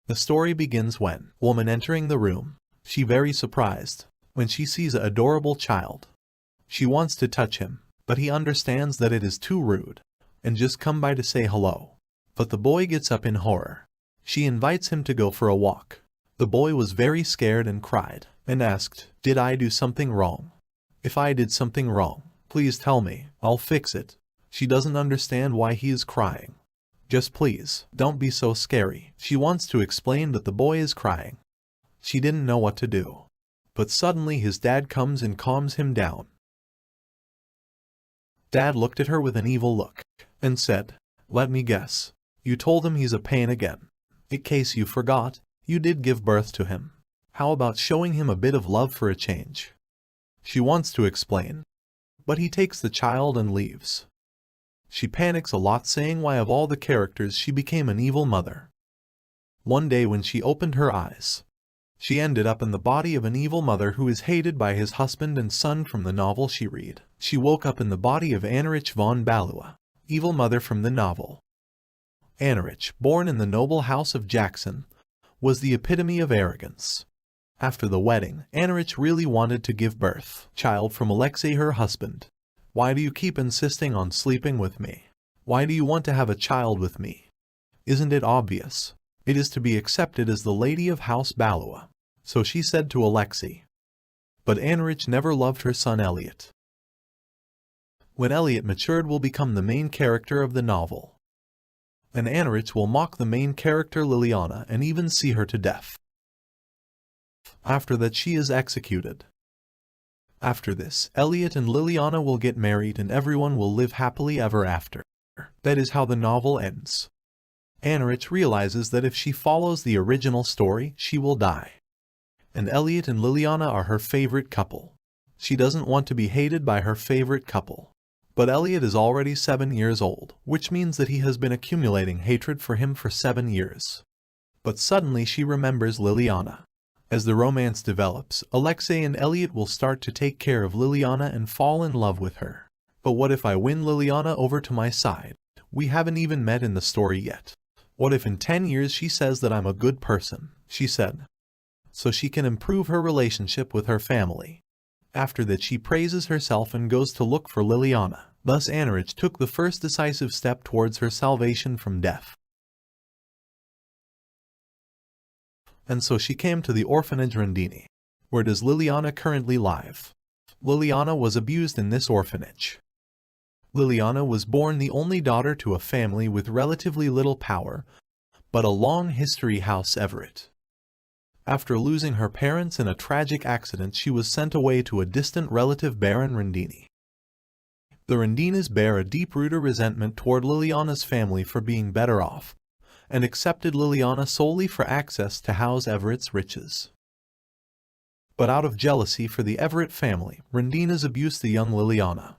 The story begins when woman entering the room. She very surprised when she sees an adorable child. She wants to touch him, but he understands that it is too rude and just come by to say hello. But the boy gets up in horror. She invites him to go for a walk. The boy was very scared and cried and asked, "Did I do something wrong? If I did something wrong, please tell me, I'll fix it." She doesn't understand why he is crying. "Just please, don't be so scary." She wants to explain but the boy is crying. She didn't know what to do. But suddenly his dad comes and calms him down. Dad looked at her with an evil look and said, "Let me guess. You told him he's a pain again. In case you forgot, you did give birth to him. How about showing him a bit of love for a change?" She wants to explain, but he takes the child and leaves. She panics a lot, saying why of all the characters she became an evil mother. One day when she opened her eyes, she ended up in the body of an evil mother who is hated by his husband and son from the novel she read. She woke up in the body of Anneriche von Balua, evil mother from the novel. Anneriche, born in the noble house of Jackson, was the epitome of arrogance. After the wedding, Anneriche really wanted to give birth child from Alexei, her husband. "Why do you keep insisting on sleeping with me? Why do you want to have a child with me? Isn't it obvious? It is to be accepted as the lady of House Balua." So she said to Alexei. But Anneriche never loved her son Elliot. When Elliot matured will become the main character of the novel. And Anneriche will mock the main character Liliana and even see her to death. After that she is executed. After this, Elliot and Liliana will get married and everyone will live happily ever after. That is how the novel ends. Anneriche realizes that if she follows the original story, she will die. And Elliot and Liliana are her favorite couple. She doesn't want to be hated by her favorite couple. But Elliot is already 7 years old, which means that he has been accumulating hatred for him for 7 years. But suddenly she remembers Liliana. As the romance develops, Alexei and Elliot will start to take care of Liliana and fall in love with her. But what if I win Liliana over to my side? We haven't even met in the story yet. What if in 10 years she says that I'm a good person, she said, so she can improve her relationship with her family. After that she praises herself and goes to look for Liliana. Thus Anneriche took the first decisive step towards her salvation from death. And so she came to the orphanage Rondini. Where does Liliana currently live? Liliana was abused in this orphanage. Liliana was born the only daughter to a family with relatively little power, but a long history House Everett. After losing her parents in a tragic accident, she was sent away to a distant relative Baron Rondini. The Rondinis bear a deep-rooted resentment toward Liliana's family for being better off, and accepted Liliana solely for access to House Everett's riches. But out of jealousy for the Everett family, Rondinas abused the young Liliana.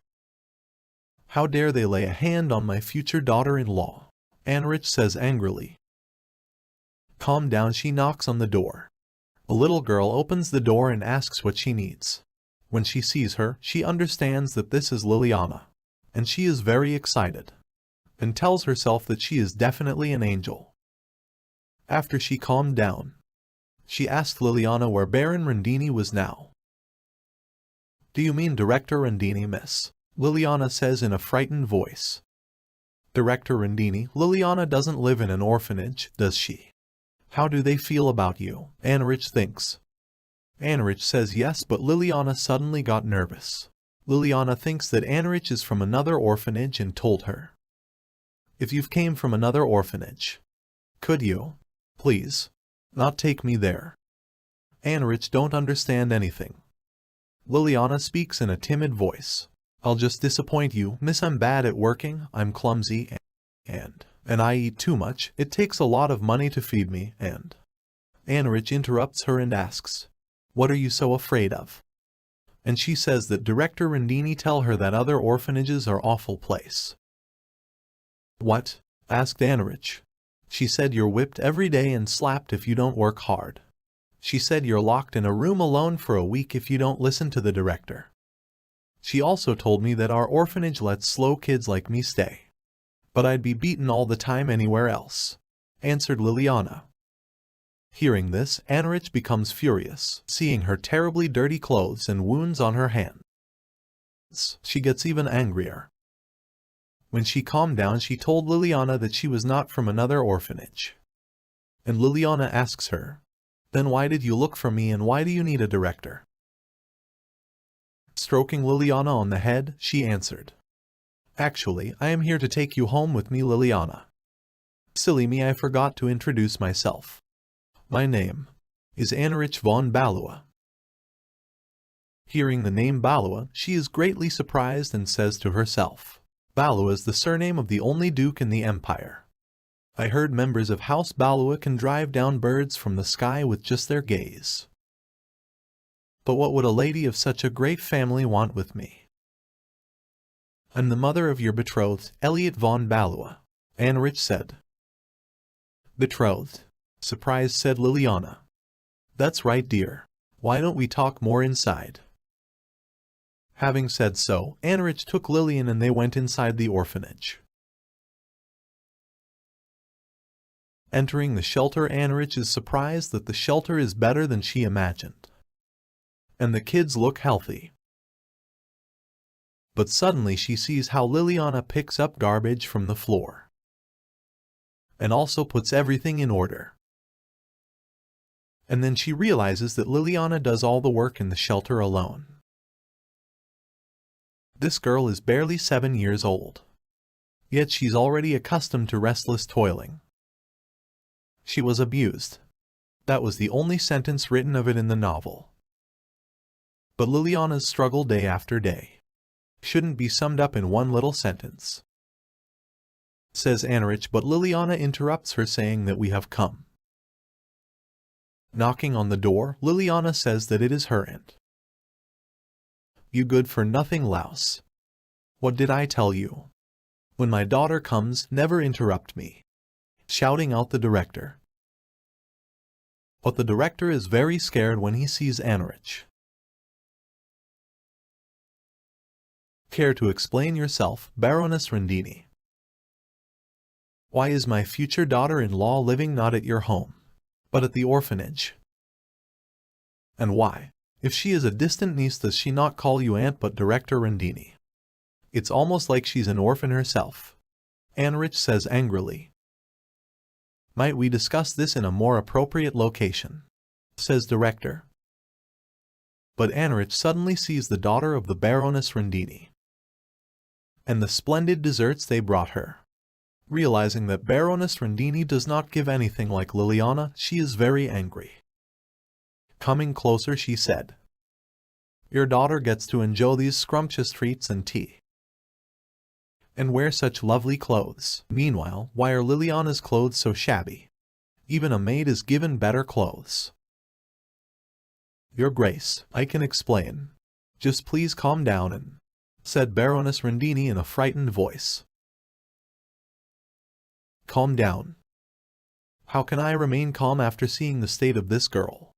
"How dare they lay a hand on my future daughter-in-law?" Anneriche says angrily. "Calm down." She knocks on the door. A little girl opens the door and asks what she needs. When she sees her, she understands that this is Liliana, and she is very excited, and tells herself that she is definitely an angel. After she calmed down, she asked Liliana where Baron Rondini was now. "Do you mean Director Rondini, miss?" Liliana says in a frightened voice. "Director Rondini? Liliana doesn't live in an orphanage, does she? How do they feel about you?" Anneriche thinks. Anneriche says yes, but Liliana suddenly got nervous. Liliana thinks that Anneriche is from another orphanage and told her, "If you've came from another orphanage, could you, please, not take me there?" Anneriche don't understand anything. Liliana speaks in a timid voice. "I'll just disappoint you, miss. I'm bad at working, I'm clumsy, and I eat too much. It takes a lot of money to feed me, and..." Anneriche interrupts her and asks, "What are you so afraid of?" And she says that Director Rondini tell her that other orphanages are awful place. "What?" asked Anneriche. "She said you're whipped every day and slapped if you don't work hard. She said you're locked in a room alone for a week if you don't listen to the director. She also told me that our orphanage lets slow kids like me stay. But I'd be beaten all the time anywhere else," answered Liliana. Hearing this, Anneriche becomes furious, seeing her terribly dirty clothes and wounds on her hands. She gets even angrier. When she calmed down, she told Liliana that she was not from another orphanage. And Liliana asks her, "Then why did you look for me and why do you need a director?" Stroking Liliana on the head, she answered, "Actually, I am here to take you home with me, Liliana. Silly me, I forgot to introduce myself. My name is Anneriche von Balua." Hearing the name Balua, she is greatly surprised and says to herself, "Balua is the surname of the only duke in the empire. I heard members of House Balua can drive down birds from the sky with just their gaze. But what would a lady of such a great family want with me?" "I'm the mother of your betrothed, Elliot von Balua," Anneriche said. "Betrothed?" surprised said Liliana. "That's right, dear. Why don't we talk more inside?" Having said so, Anneriche took Lilian and they went inside the orphanage. Entering the shelter, Anneriche is surprised that the shelter is better than she imagined. And the kids look healthy. But suddenly she sees how Liliana picks up garbage from the floor. And also puts everything in order. And then she realizes that Liliana does all the work in the shelter alone. This girl is barely 7 years old. Yet she's already accustomed to restless toiling. She was abused. That was the only sentence written of it in the novel. But Liliana's struggle day after day shouldn't be summed up in one little sentence, says Anneriche, but Liliana interrupts her saying that we have come. Knocking on the door, Liliana says that it is her aunt. "You good-for-nothing louse. What did I tell you? When my daughter comes, never interrupt me," shouting out the director. But the director is very scared when he sees Anneriche. "Care to explain yourself, Baroness Rendini? Why is my future daughter-in-law living not at your home, but at the orphanage? And why, if she is a distant niece, does she not call you aunt but Director Rendini? It's almost like she's an orphan herself," Anneriche says angrily. "Might we discuss this in a more appropriate location?" says Director. But Anneriche suddenly sees the daughter of the Baroness Rendini and the splendid desserts they brought her. Realizing that Baroness Rendini does not give anything like Liliana, she is very angry. Coming closer, she said, "Your daughter gets to enjoy these scrumptious treats and tea, and wear such lovely clothes. Meanwhile, why are Liliana's clothes so shabby? Even a maid is given better clothes." "Your Grace, I can explain. Just please calm down said Baroness Rendini in a frightened voice. "Calm down? How can I remain calm after seeing the state of this girl?"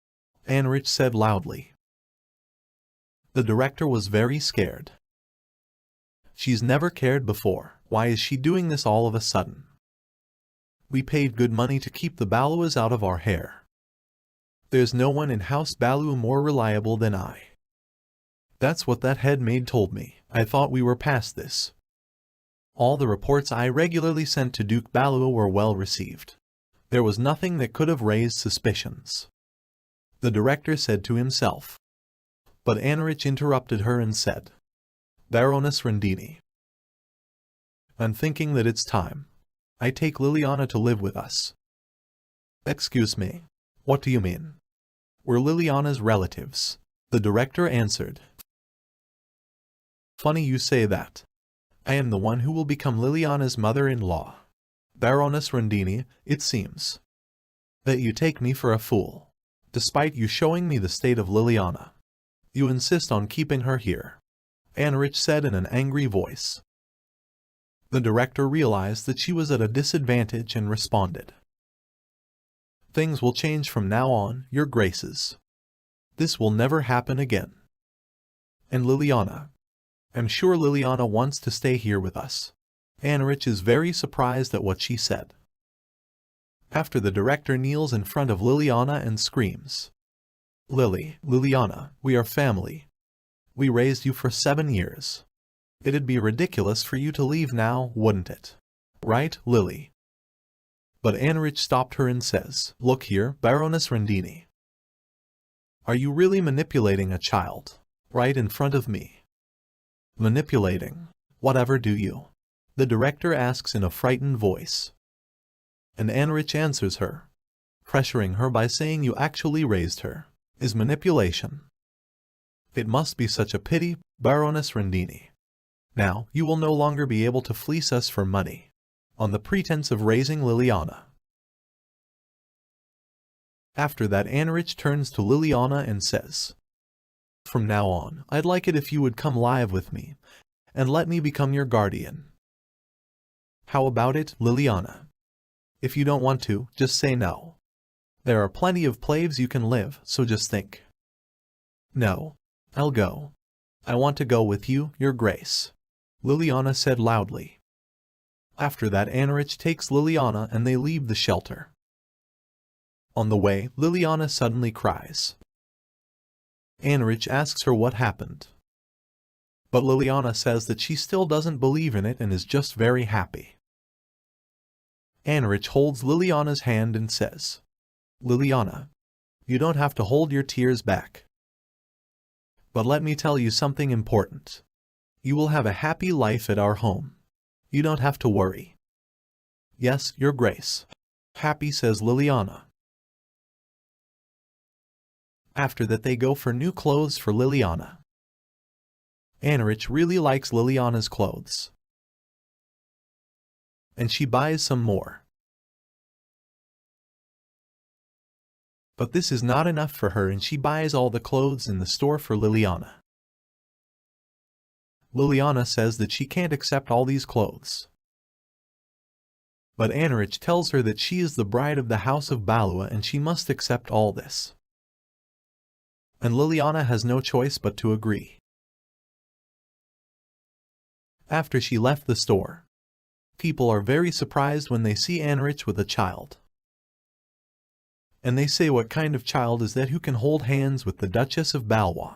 Anneriche said loudly. The director was very scared. "She's never cared before. Why is she doing this all of a sudden? We paid good money to keep the Baluas out of our hair. There's no one in House Balua more reliable than I. That's what that head maid told me. I thought we were past this. All the reports I regularly sent to Duke Balua were well received. There was nothing that could have raised suspicions," the director said to himself. But Anneriche interrupted her and said, "Baroness Rendini, I'm thinking that it's time I take Liliana to live with us." "Excuse me, what do you mean?" "We're Liliana's relatives," the director answered. "Funny you say that. I am the one who will become Liliana's mother-in-law. Baroness Rendini, it seems that you take me for a fool. Despite you showing me the state of Liliana, you insist on keeping her here," Anneriche said in an angry voice. The director realized that she was at a disadvantage and responded, "Things will change from now on, your graces. This will never happen again. And Liliana, I'm sure Liliana wants to stay here with us." Anneriche is very surprised at what she said. After the director kneels in front of Liliana and screams, Liliana, we are family. We raised you for 7 years. It'd be ridiculous for you to leave now, wouldn't it? Right, Lily? But Anneriche stopped her and says, look here, Baroness Rendini. Are you really manipulating a child? Right in front of me? Manipulating? Whatever do you? The director asks in a frightened voice. And Anneriche answers her, pressuring her by saying you actually raised her. Is manipulation. It must be such a pity, Baroness Rendini. Now, you will no longer be able to fleece us for money, on the pretense of raising Liliana. After that, Anneriche turns to Liliana and says, from now on, I'd like it if you would come live with me, and let me become your guardian. How about it, Liliana? If you don't want to, just say no. There are plenty of places you can live, so just think. No, I'll go. I want to go with you, Your Grace, Liliana said loudly. After that, Anneriche takes Liliana and they leave the shelter. On the way, Liliana suddenly cries. Anneriche asks her what happened. But Liliana says that she still doesn't believe in it and is just very happy. Anneriche holds Liliana's hand and says, Liliana, you don't have to hold your tears back. But let me tell you something important. You will have a happy life at our home. You don't have to worry. Yes, Your Grace. Happy, says Liliana. After that, they go for new clothes for Liliana. Anneriche really likes Liliana's clothes. And she buys some more. But this is not enough for her and she buys all the clothes in the store for Liliana. Liliana says that she can't accept all these clothes. But Anneriche tells her that she is the bride of the House of Balua and she must accept all this. And Liliana has no choice but to agree. After she left the store, people are very surprised when they see Anneriche with a child. And they say, what kind of child is that who can hold hands with the Duchess of Balua?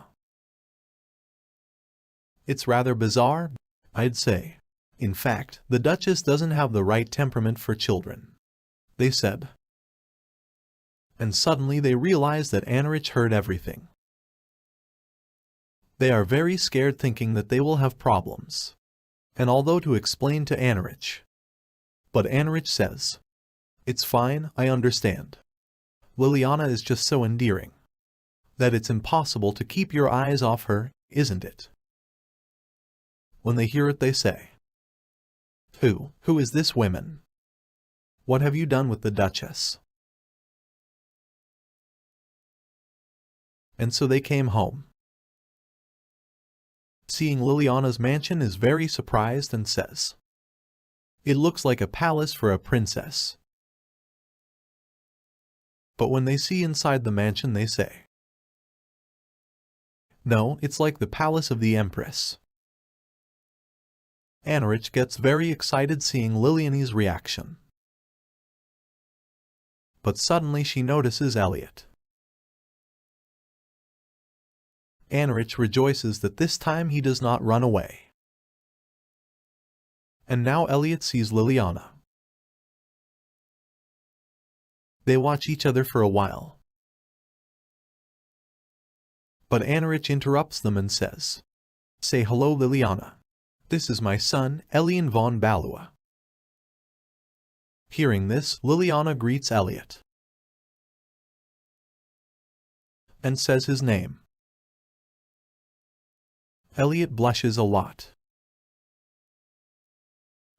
It's rather bizarre, I'd say. In fact, the Duchess doesn't have the right temperament for children, they said. And suddenly they realize that Anneriche heard everything. They are very scared, thinking that they will have problems. And although to explain to Anneriche. But Anneriche says, it's fine, I understand. Liliana is just so endearing that it's impossible to keep your eyes off her, isn't it? When they hear it, they say, Who is this woman? What have you done with the Duchess? And so they came home. Seeing Liliana's mansion is very surprised and says, it looks like a palace for a princess. But when they see inside the mansion, they say, no, it's like the palace of the Empress. Anneriche gets very excited seeing Liliana's reaction. But suddenly she notices Elliot. Anneriche rejoices that this time he does not run away. And now Elliot sees Liliana. They watch each other for a while. But Anneriche interrupts them and says, say hello, Liliana. This is my son, Elian von Balua. Hearing this, Liliana greets Elliot and says his name. Elliot blushes a lot.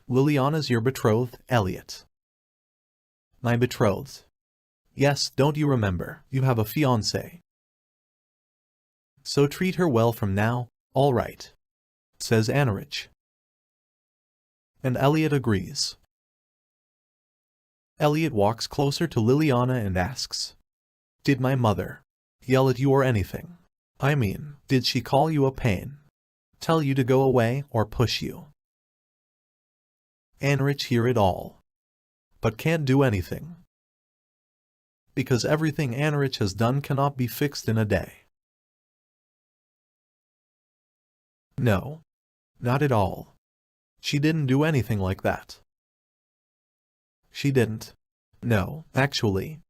Liliana's your betrothed, Elliot. My betrothed. Yes, don't you remember, you have a fiancée. So treat her well from now, all right, says Anneriche. And Elliot agrees. Elliot walks closer to Liliana and asks, did my mother yell at you or anything? I mean, did she call you a pain? Tell you to go away or push you? Anneriche hear it all, but can't do anything. because everything Anneriche has done cannot be fixed in a day. No, not at all. She didn't do anything like that. She didn't. No, actually.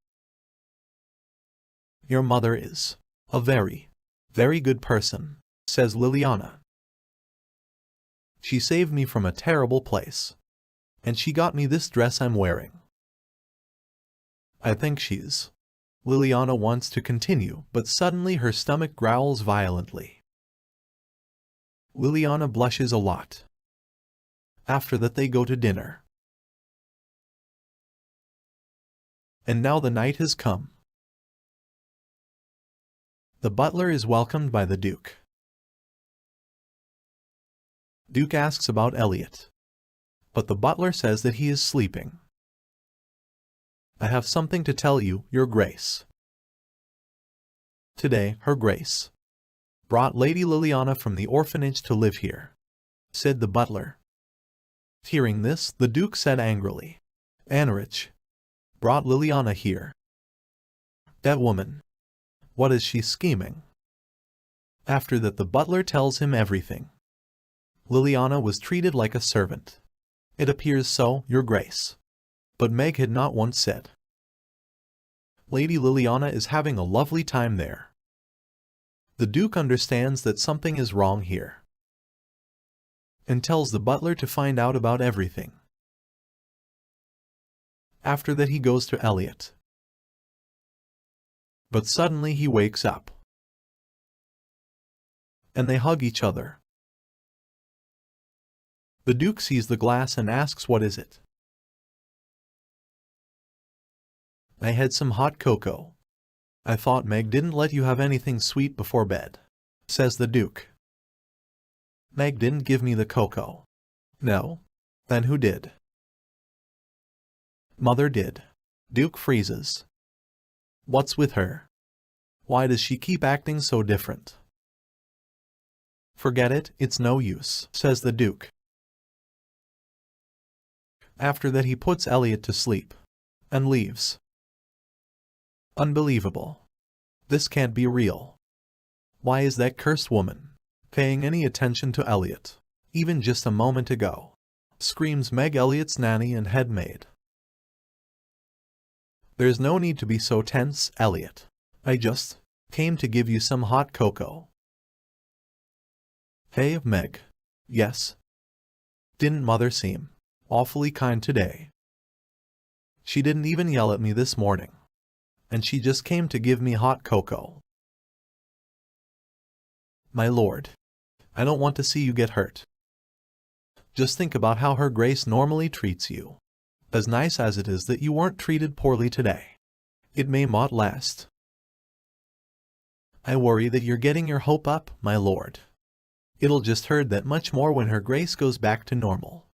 Your mother is a very, very good person, says Liliana. She saved me from a terrible place. And she got me this dress I'm wearing. I think she's... Liliana wants to continue, but suddenly her stomach growls violently. Liliana blushes a lot. After that they go to dinner. And now the night has come. The butler is welcomed by the Duke. Duke asks about Elliot. But the butler says that he is sleeping. I have something to tell you, Your Grace. Today, Her Grace brought Lady Liliana from the orphanage to live here, said the butler. Hearing this, the Duke said angrily, Anneriche brought Liliana here. That woman. What is she scheming? After that the butler tells him everything. Liliana was treated like a servant. It appears so, Your Grace. But Meg had not once said. Lady Liliana is having a lovely time there. The Duke understands that something is wrong here, and tells the butler to find out about everything. After that he goes to Elliot. But suddenly he wakes up. And they hug each other. The Duke sees the glass and asks what is it. I had some hot cocoa. I thought Meg didn't let you have anything sweet before bed, says the Duke. Meg didn't give me the cocoa. No? Then who did? Mother did. Duke freezes. What's with her? Why does she keep acting so different? Forget it, it's no use, says the Duke. After that he puts Elliot to sleep. And leaves. Unbelievable. This can't be real. Why is that cursed woman paying any attention to Elliot, even just a moment ago? Screams Meg, Elliot's nanny and head maid. There's no need to be so tense, Elliot. I just came to give you some hot cocoa. Hey, Meg. Yes. Didn't Mother seem awfully kind today? She didn't even yell at me this morning. And she just came to give me hot cocoa. My lord, I don't want to see you get hurt. Just think about how Her Grace normally treats you. As nice as it is that you weren't treated poorly today. It may not last. I worry that you're getting your hope up, my lord. It'll just hurt that much more when Her Grace goes back to normal.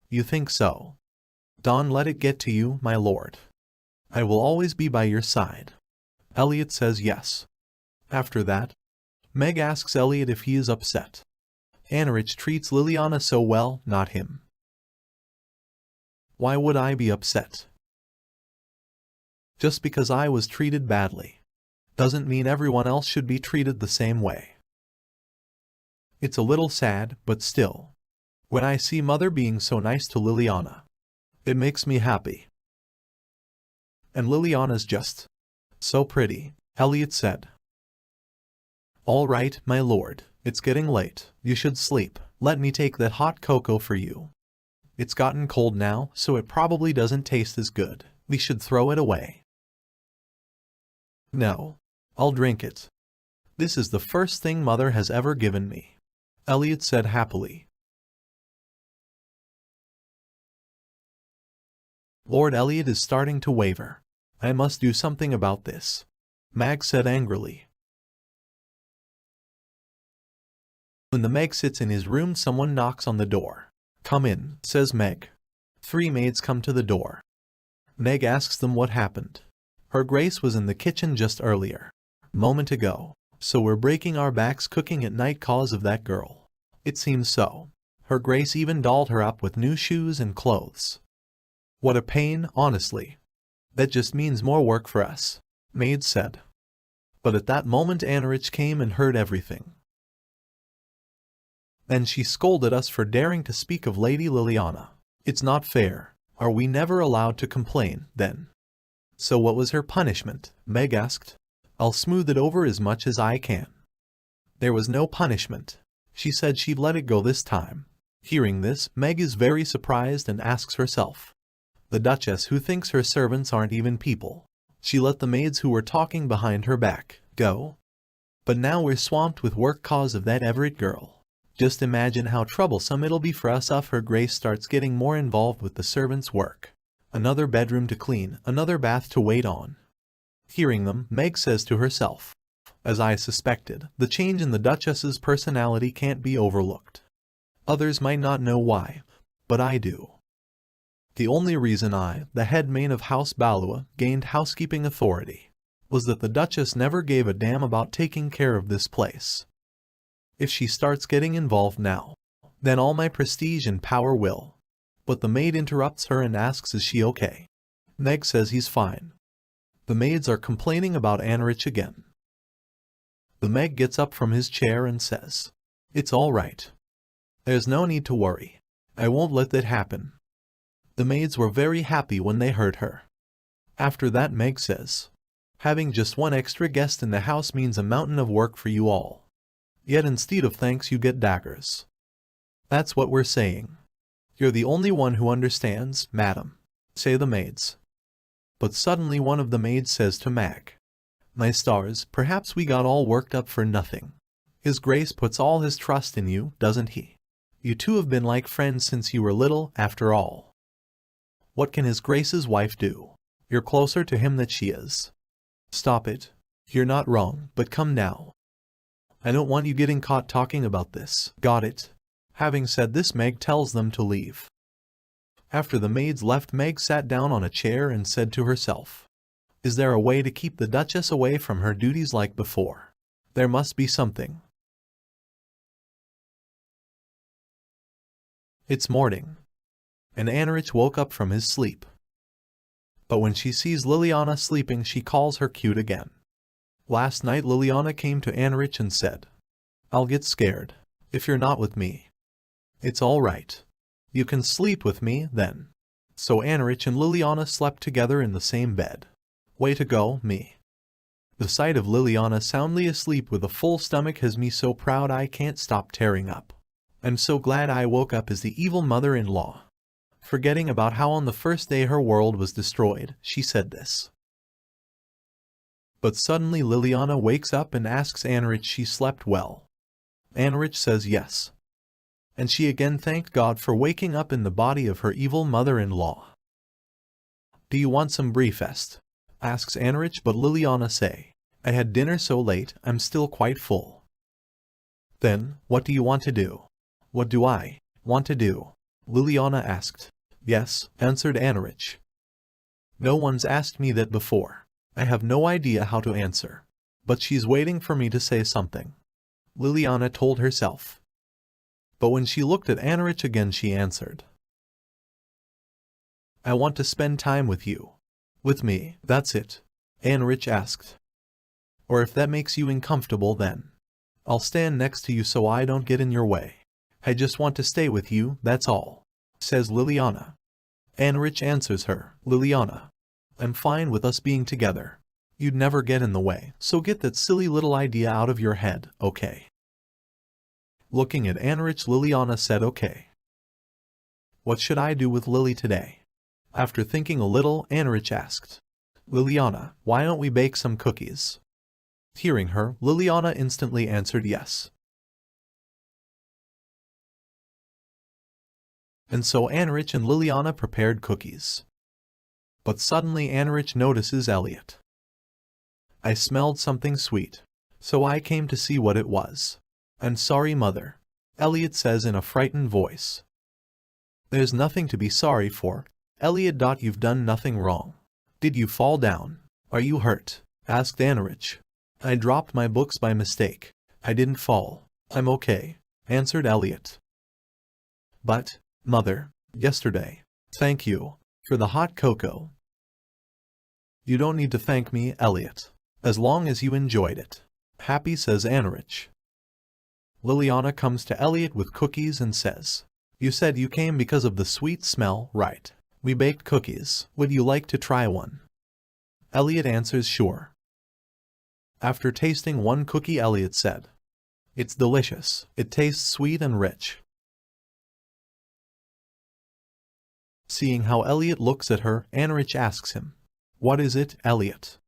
You think so? Don't let it get to you, my lord. I will always be by your side. Elliot says yes. After that, Meg asks Elliot if he is upset. Anneriche treats Liliana so well, not him. Why would I be upset? Just because I was treated badly doesn't mean everyone else should be treated the same way. It's a little sad, but still, when I see Mother being so nice to Liliana, it makes me happy. And Liliana's just so pretty, Elliot said. All right, my lord, it's getting late. You should sleep. Let me take that hot cocoa for you. It's gotten cold now, so it probably doesn't taste as good. We should throw it away. No, I'll drink it. This is the first thing Mother has ever given me, Elliot said happily. Lord Elliot is starting to waver. I must do something about this, Mag said angrily. When the Meg sits in his room, someone knocks on the door. Come in, says Meg. 3 maids come to the door. Meg asks them what happened. Her Grace was in the kitchen just earlier, moment ago, so we're breaking our backs cooking at night cause of that girl. It seems so. Her Grace even dolled her up with new shoes and clothes. What a pain, honestly. That just means more work for us, maid said. But at that moment Anneriche came and heard everything. Then she scolded us for daring to speak of Lady Liliana. It's not fair. Are we never allowed to complain, then? So what was her punishment? Meg asked. I'll smooth it over as much as I can. There was no punishment. She said she'd let it go this time. Hearing this, Meg is very surprised and asks herself. The Duchess, who thinks her servants aren't even people. She let the maids who were talking behind her back go. But now we're swamped with work cause of that Everett girl. Just imagine how troublesome it'll be for us if Her Grace starts getting more involved with the servants' work. Another bedroom to clean, another bath to wait on. Hearing them, Meg says to herself, as I suspected, the change in the Duchess's personality can't be overlooked. Others might not know why, but I do. The only reason I, the head maid of House Balua, gained housekeeping authority was that the Duchess never gave a damn about taking care of this place. If she starts getting involved now, then all my prestige and power will. But the maid interrupts her and asks is she okay? Meg says he's fine. The maids are complaining about Anneriche again. The Meg gets up from his chair and says, it's all right. There's no need to worry. I won't let that happen. The maids were very happy when they heard her. After that, Meg says, having just one extra guest in the house means a mountain of work for you all. Yet instead of thanks you get daggers. That's what we're saying. You're the only one who understands, madam, say the maids. But suddenly one of the maids says to Mag, my stars, perhaps we got all worked up for nothing. His Grace puts all his trust in you, doesn't he? You two have been like friends since you were little, after all. What can His Grace's wife do? You're closer to him than she is. Stop it. You're not wrong, but come now. I don't want you getting caught talking about this. Got it? Having said this, Meg tells them to leave. After the maids left, Meg sat down on a chair and said to herself, is there a way to keep the Duchess away from her duties like before? There must be something. It's morning, and Anneriche woke up from his sleep. But when she sees Liliana sleeping, she calls her cute again. Last night Liliana came to Anneriche and said, I'll get scared if you're not with me. It's all right. You can sleep with me, then. So Anneriche and Liliana slept together in the same bed. Way to go, me. The sight of Liliana soundly asleep with a full stomach has me so proud I can't stop tearing up. I'm so glad I woke up as the evil mother-in-law. Forgetting about how on the first day her world was destroyed, she said this. But suddenly Liliana wakes up and asks Anneriche she slept well. Anneriche says yes. And she again thanked God for waking up in the body of her evil mother-in-law. Do you want some breakfast? Asks Anneriche, but Liliana say, I had dinner so late, I'm still quite full. Then, what do you want to do? What do I want to do? Liliana asked. Yes, answered Anneriche. No one's asked me that before. I have no idea how to answer. But she's waiting for me to say something. Liliana told herself. But when she looked at Anneriche again, she answered. I want to spend time with you. With me, that's it. Anneriche asked. Or if that makes you uncomfortable, then I'll stand next to you so I don't get in your way. I just want to stay with you, that's all, says Liliana. Anneriche answers her, Liliana, I'm fine with us being together. You'd never get in the way, so get that silly little idea out of your head, okay? Looking at Anneriche, Liliana said okay. What should I do with Lily today? After thinking a little, Anneriche asked. Liliana, why don't we bake some cookies? Hearing her, Liliana instantly answered yes. And so Anneriche and Liliana prepared cookies. But suddenly Anneriche notices Elliot. I smelled something sweet, so I came to see what it was. I'm sorry, Mother, Elliot says in a frightened voice. There's nothing to be sorry for, Elliot. You've done nothing wrong. Did you fall down? Are you hurt? Asked Anneriche. I dropped my books by mistake. I didn't fall. I'm okay, answered Elliot. But, Mother, yesterday, thank you for the hot cocoa. You don't need to thank me, Elliot. As long as you enjoyed it. Happy, says Anneriche. Liliana comes to Elliot with cookies and says, You said you came because of the sweet smell, right? We baked cookies. Would you like to try one? Elliot answers sure. After tasting one cookie, Elliot said, It's delicious. It tastes sweet and rich. Seeing how Elliot looks at her, Anneriche asks him, What is it, Elliot?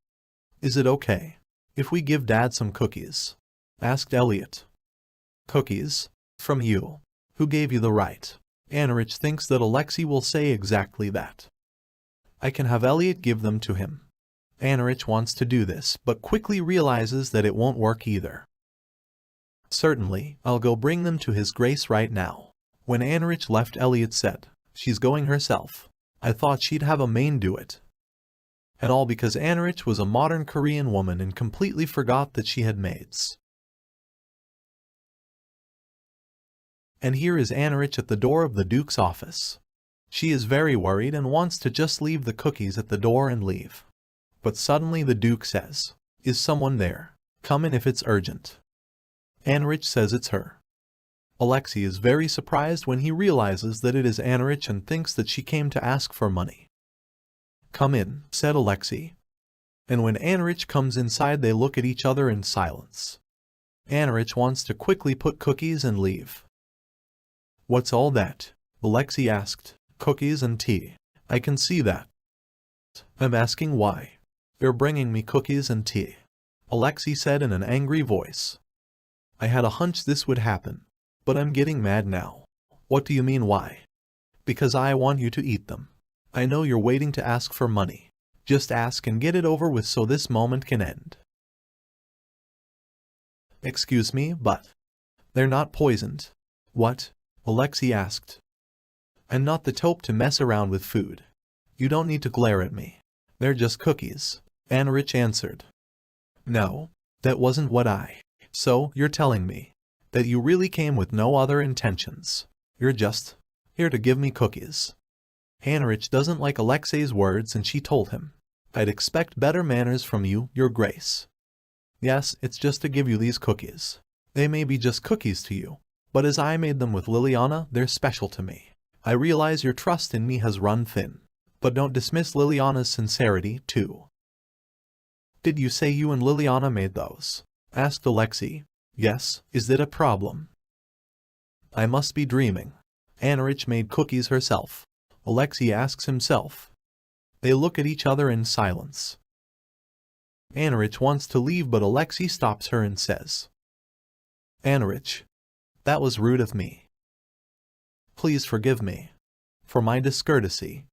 Is it okay if we give Dad some cookies? Asked Elliot. Cookies? From you? Who gave you the right? Anneriche thinks that Alexei will say exactly that. I can have Elliot give them to him. Anneriche wants to do this, but quickly realizes that it won't work either. Certainly, I'll go bring them to His Grace right now. When Anneriche left, Elliot said, She's going herself. I thought she'd have a maid do it. And all because Anneriche was a modern Korean woman and completely forgot that she had maids. And here is Anneriche at the door of the Duke's office. She is very worried and wants to just leave the cookies at the door and leave. But suddenly the Duke says, Is someone there? Come in if it's urgent. Anneriche says it's her. Alexei is very surprised when he realizes that it is Anneriche and thinks that she came to ask for money. Come in, said Alexei. And when Anneriche comes inside, they look at each other in silence. Anneriche wants to quickly put cookies and leave. What's all that? Alexei asked. Cookies and tea. I can see that. I'm asking why. You're bringing me cookies and tea, Alexei said in an angry voice. I had a hunch this would happen, but I'm getting mad now. What do you mean why? Because I want you to eat them. I know you're waiting to ask for money. Just ask and get it over with so this moment can end. Excuse me, but they're not poisoned. What? Alexei asked. I'm not the type to mess around with food. You don't need to glare at me. They're just cookies, Anneriche answered. No, that wasn't what I. So, you're telling me that you really came with no other intentions. You're just here to give me cookies. Anneriche doesn't like Alexei's words and she told him, I'd expect better manners from you, Your Grace. Yes, it's just to give you these cookies. They may be just cookies to you, but as I made them with Liliana, they're special to me. I realize your trust in me has run thin, but don't dismiss Liliana's sincerity, too. Did you say you and Liliana made those? Asked Alexei. Yes, is that a problem? I must be dreaming. Anneriche made cookies herself. Alexei asks himself. They look at each other in silence. Anneriche wants to leave, but Alexei stops her and says, Anneriche, that was rude of me. Please forgive me for my discourtesy.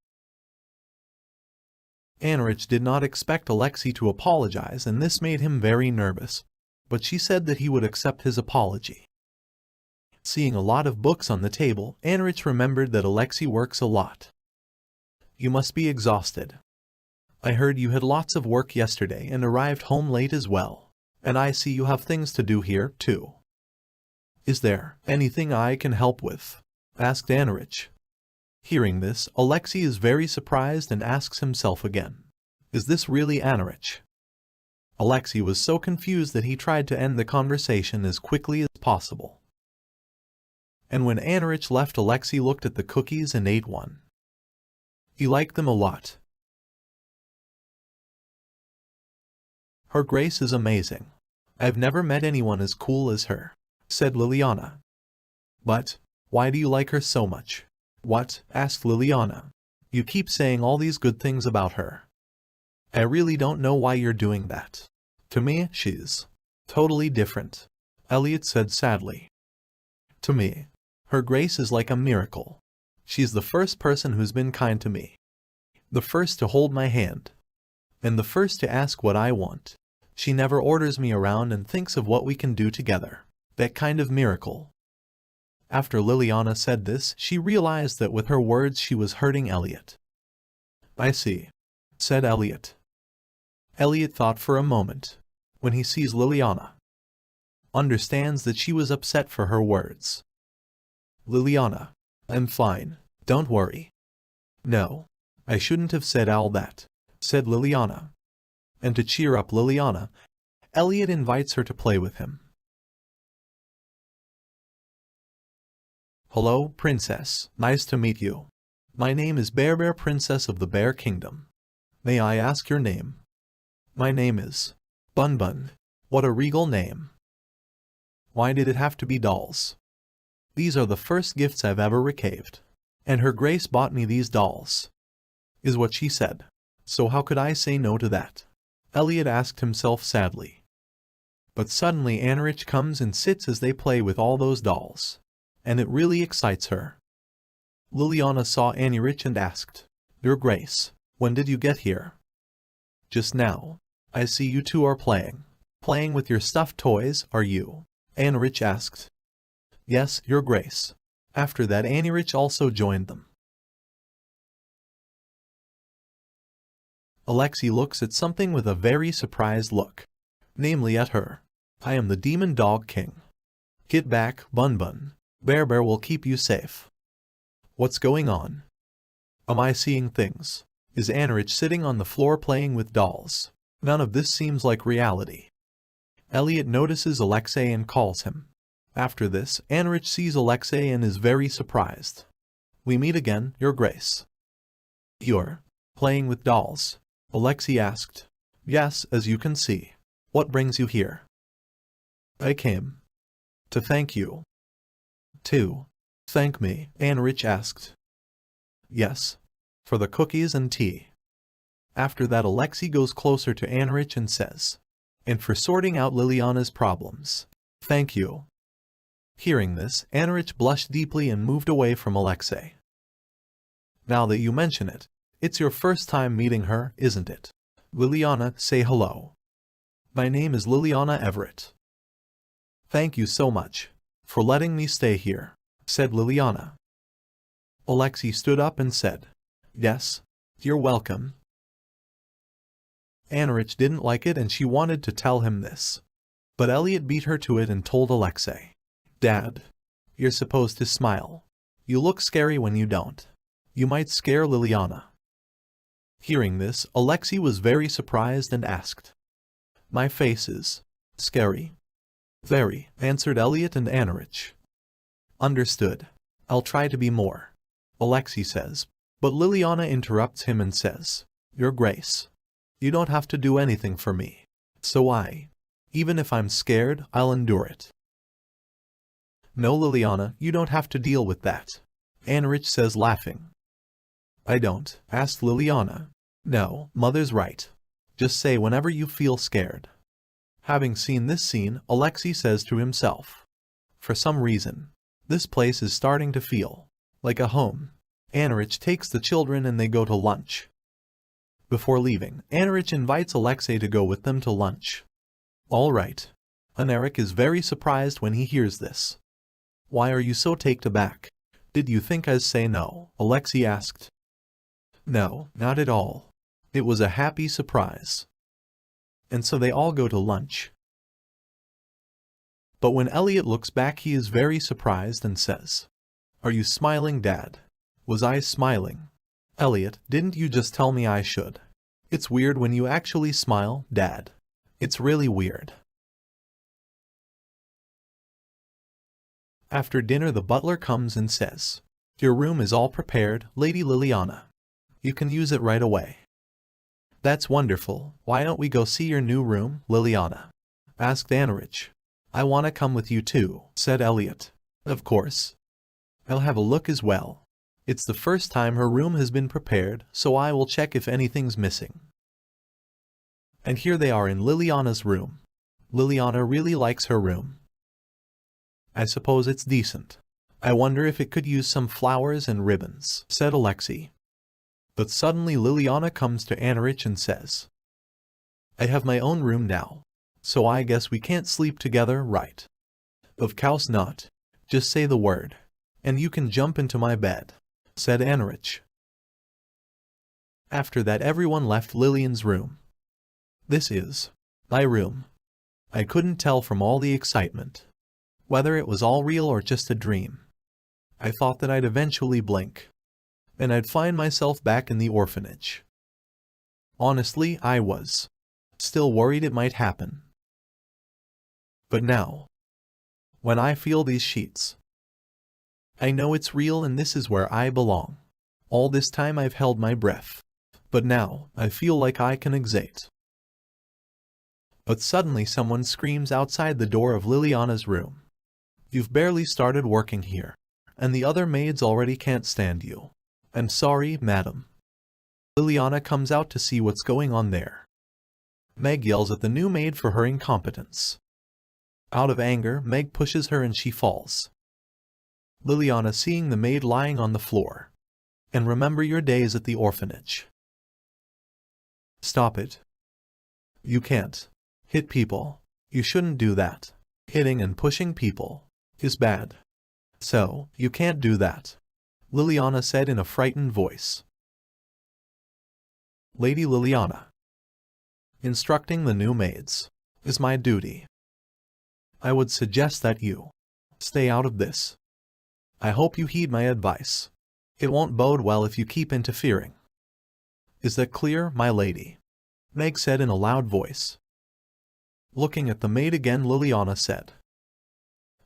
Anneriche did not expect Alexei to apologize, and this made him very nervous, but she said that he would accept his apology. Seeing a lot of books on the table, Anneriche remembered that Alexei works a lot. You must be exhausted. I heard you had lots of work yesterday and arrived home late as well, and I see you have things to do here, too. Is there anything I can help with? Asked Anneriche. Hearing this, Alexei is very surprised and asks himself again, Is this really Anneriche? Alexei was so confused that he tried to end the conversation as quickly as possible. And when Anneriche left, Alexei looked at the cookies and ate one. He liked them a lot. Her grace is amazing. I've never met anyone as cool as her, said Liliana. But why do you like her so much? What? Asked Liliana. You keep saying all these good things about her. I really don't know why you're doing that. To me, she's totally different, Elliot said sadly. To me, her grace is like a miracle. She's the first person who's been kind to me, the first to hold my hand, and the first to ask what I want. She never orders me around and thinks of what we can do together. That kind of miracle. After Liliana said this, she realized that with her words she was hurting Elliot. I see, said Elliot. Elliot thought for a moment. When he sees Liliana, understands that she was upset for her words. Liliana, I'm fine, don't worry. No, I shouldn't have said all that, said Liliana. And to cheer up Liliana, Elliot invites her to play with him. Hello, Princess. Nice to meet you. My name is Bear, Princess of the Bear Kingdom. May I ask your name? My name is Bun. What a regal name. Why did it have to be dolls? These are the first gifts I've ever received. And Her Grace bought me these dolls, is what she said. So how could I say no to that? Elliot asked himself sadly. But suddenly Anneriche comes and sits as they play with all those dolls. And it really excites her. Liliana saw Anneriche and asked, Your Grace, when did you get here? Just now. I see you two are playing. Playing with your stuffed toys, are you? Anneriche asked. Yes, Your Grace. After that Anneriche also joined them. Alexei looks at something with a very surprised look. Namely at her. I am the Demon Dog King. Get back, Bun. Bear will keep you safe. What's going on? Am I seeing things? Is Anneriche sitting on the floor playing with dolls? None of this seems like reality. Elliot notices Alexei and calls him. After this, Anneriche sees Alexei and is very surprised. We meet again, Your Grace. You're playing with dolls? Alexei asked. Yes, as you can see. What brings you here? I came to thank you. To thank me? Anneriche asked. Yes, for the cookies and tea. After that Alexei goes closer to Anneriche and says, and for sorting out Liliana's problems. Thank you. Hearing this, Anneriche blushed deeply and moved away from Alexei. Now that you mention it, it's your first time meeting her, isn't it? Liliana, say hello. My name is Liliana Everett. Thank you so much for letting me stay here, said Liliana. Alexei stood up and said, Yes, you're welcome. Anneriche didn't like it and she wanted to tell him this. But Elliot beat her to it and told Alexei, Dad, you're supposed to smile. You look scary when you don't. You might scare Liliana. Hearing this, Alexei was very surprised and asked, My face is scary. Very, answered Elliot and Anneriche. Understood. I'll try to be more, Alexei says, but Liliana interrupts him and says, Your Grace, you don't have to do anything for me. So even if I'm scared, I'll endure it. No, Liliana, you don't have to deal with that, Anneriche says laughing. I don't, asked Liliana. No, Mother's right. Just say whenever you feel scared. Having seen this scene, Alexei says to himself, For some reason, this place is starting to feel like a home. Anneriche takes the children and they go to lunch. Before leaving, Anneriche invites Alexei to go with them to lunch. All right. Anneriche is very surprised when he hears this. Why are you so taken aback? Did you think I'd say no? Alexei asked. No, not at all. It was a happy surprise. And so they all go to lunch. But when Elliot looks back he is very surprised and says, Are you smiling, Dad? Was I smiling? Elliot, didn't you just tell me I should? It's weird when you actually smile, Dad. It's really weird. After dinner the butler comes and says, Your room is all prepared, Lady Liliana. You can use it right away. That's wonderful. Why don't we go see your new room, Liliana? Asked Anneriche. I want to come with you too, said Elliot. Of course. I'll have a look as well. It's the first time her room has been prepared, so I will check if anything's missing. And here they are in Liliana's room. Liliana really likes her room. I suppose it's decent. I wonder if it could use some flowers and ribbons, said Alexei. But suddenly Liliana comes to Anneriche and says, I have my own room now, so I guess we can't sleep together, right? Of course not. Just say the word, and you can jump into my bed, said Anneriche. After that everyone left Lillian's room. This is my room. I couldn't tell from all the excitement whether it was all real or just a dream. I thought that I'd eventually blink, and I'd find myself back in the orphanage. Honestly, I was still worried it might happen. But now, when I feel these sheets, I know it's real and this is where I belong. All this time I've held my breath, but now I feel like I can exhale. But suddenly someone screams outside the door of Liliana's room. You've barely started working here, and the other maids already can't stand you. I'm sorry, madam. Liliana comes out to see what's going on there. Meg yells at the new maid for her incompetence. Out of anger, Meg pushes her and she falls. Liliana seeing the maid lying on the floor. And remember your days at the orphanage. Stop it. You can't hit people. You shouldn't do that. Hitting and pushing people is bad. So, you can't do that, Liliana said in a frightened voice. Lady Liliana. Instructing the new maids is my duty. I would suggest that you stay out of this. I hope you heed my advice. It won't bode well if you keep interfering. Is that clear, my lady? Meg said in a loud voice. Looking at the maid again, Liliana said.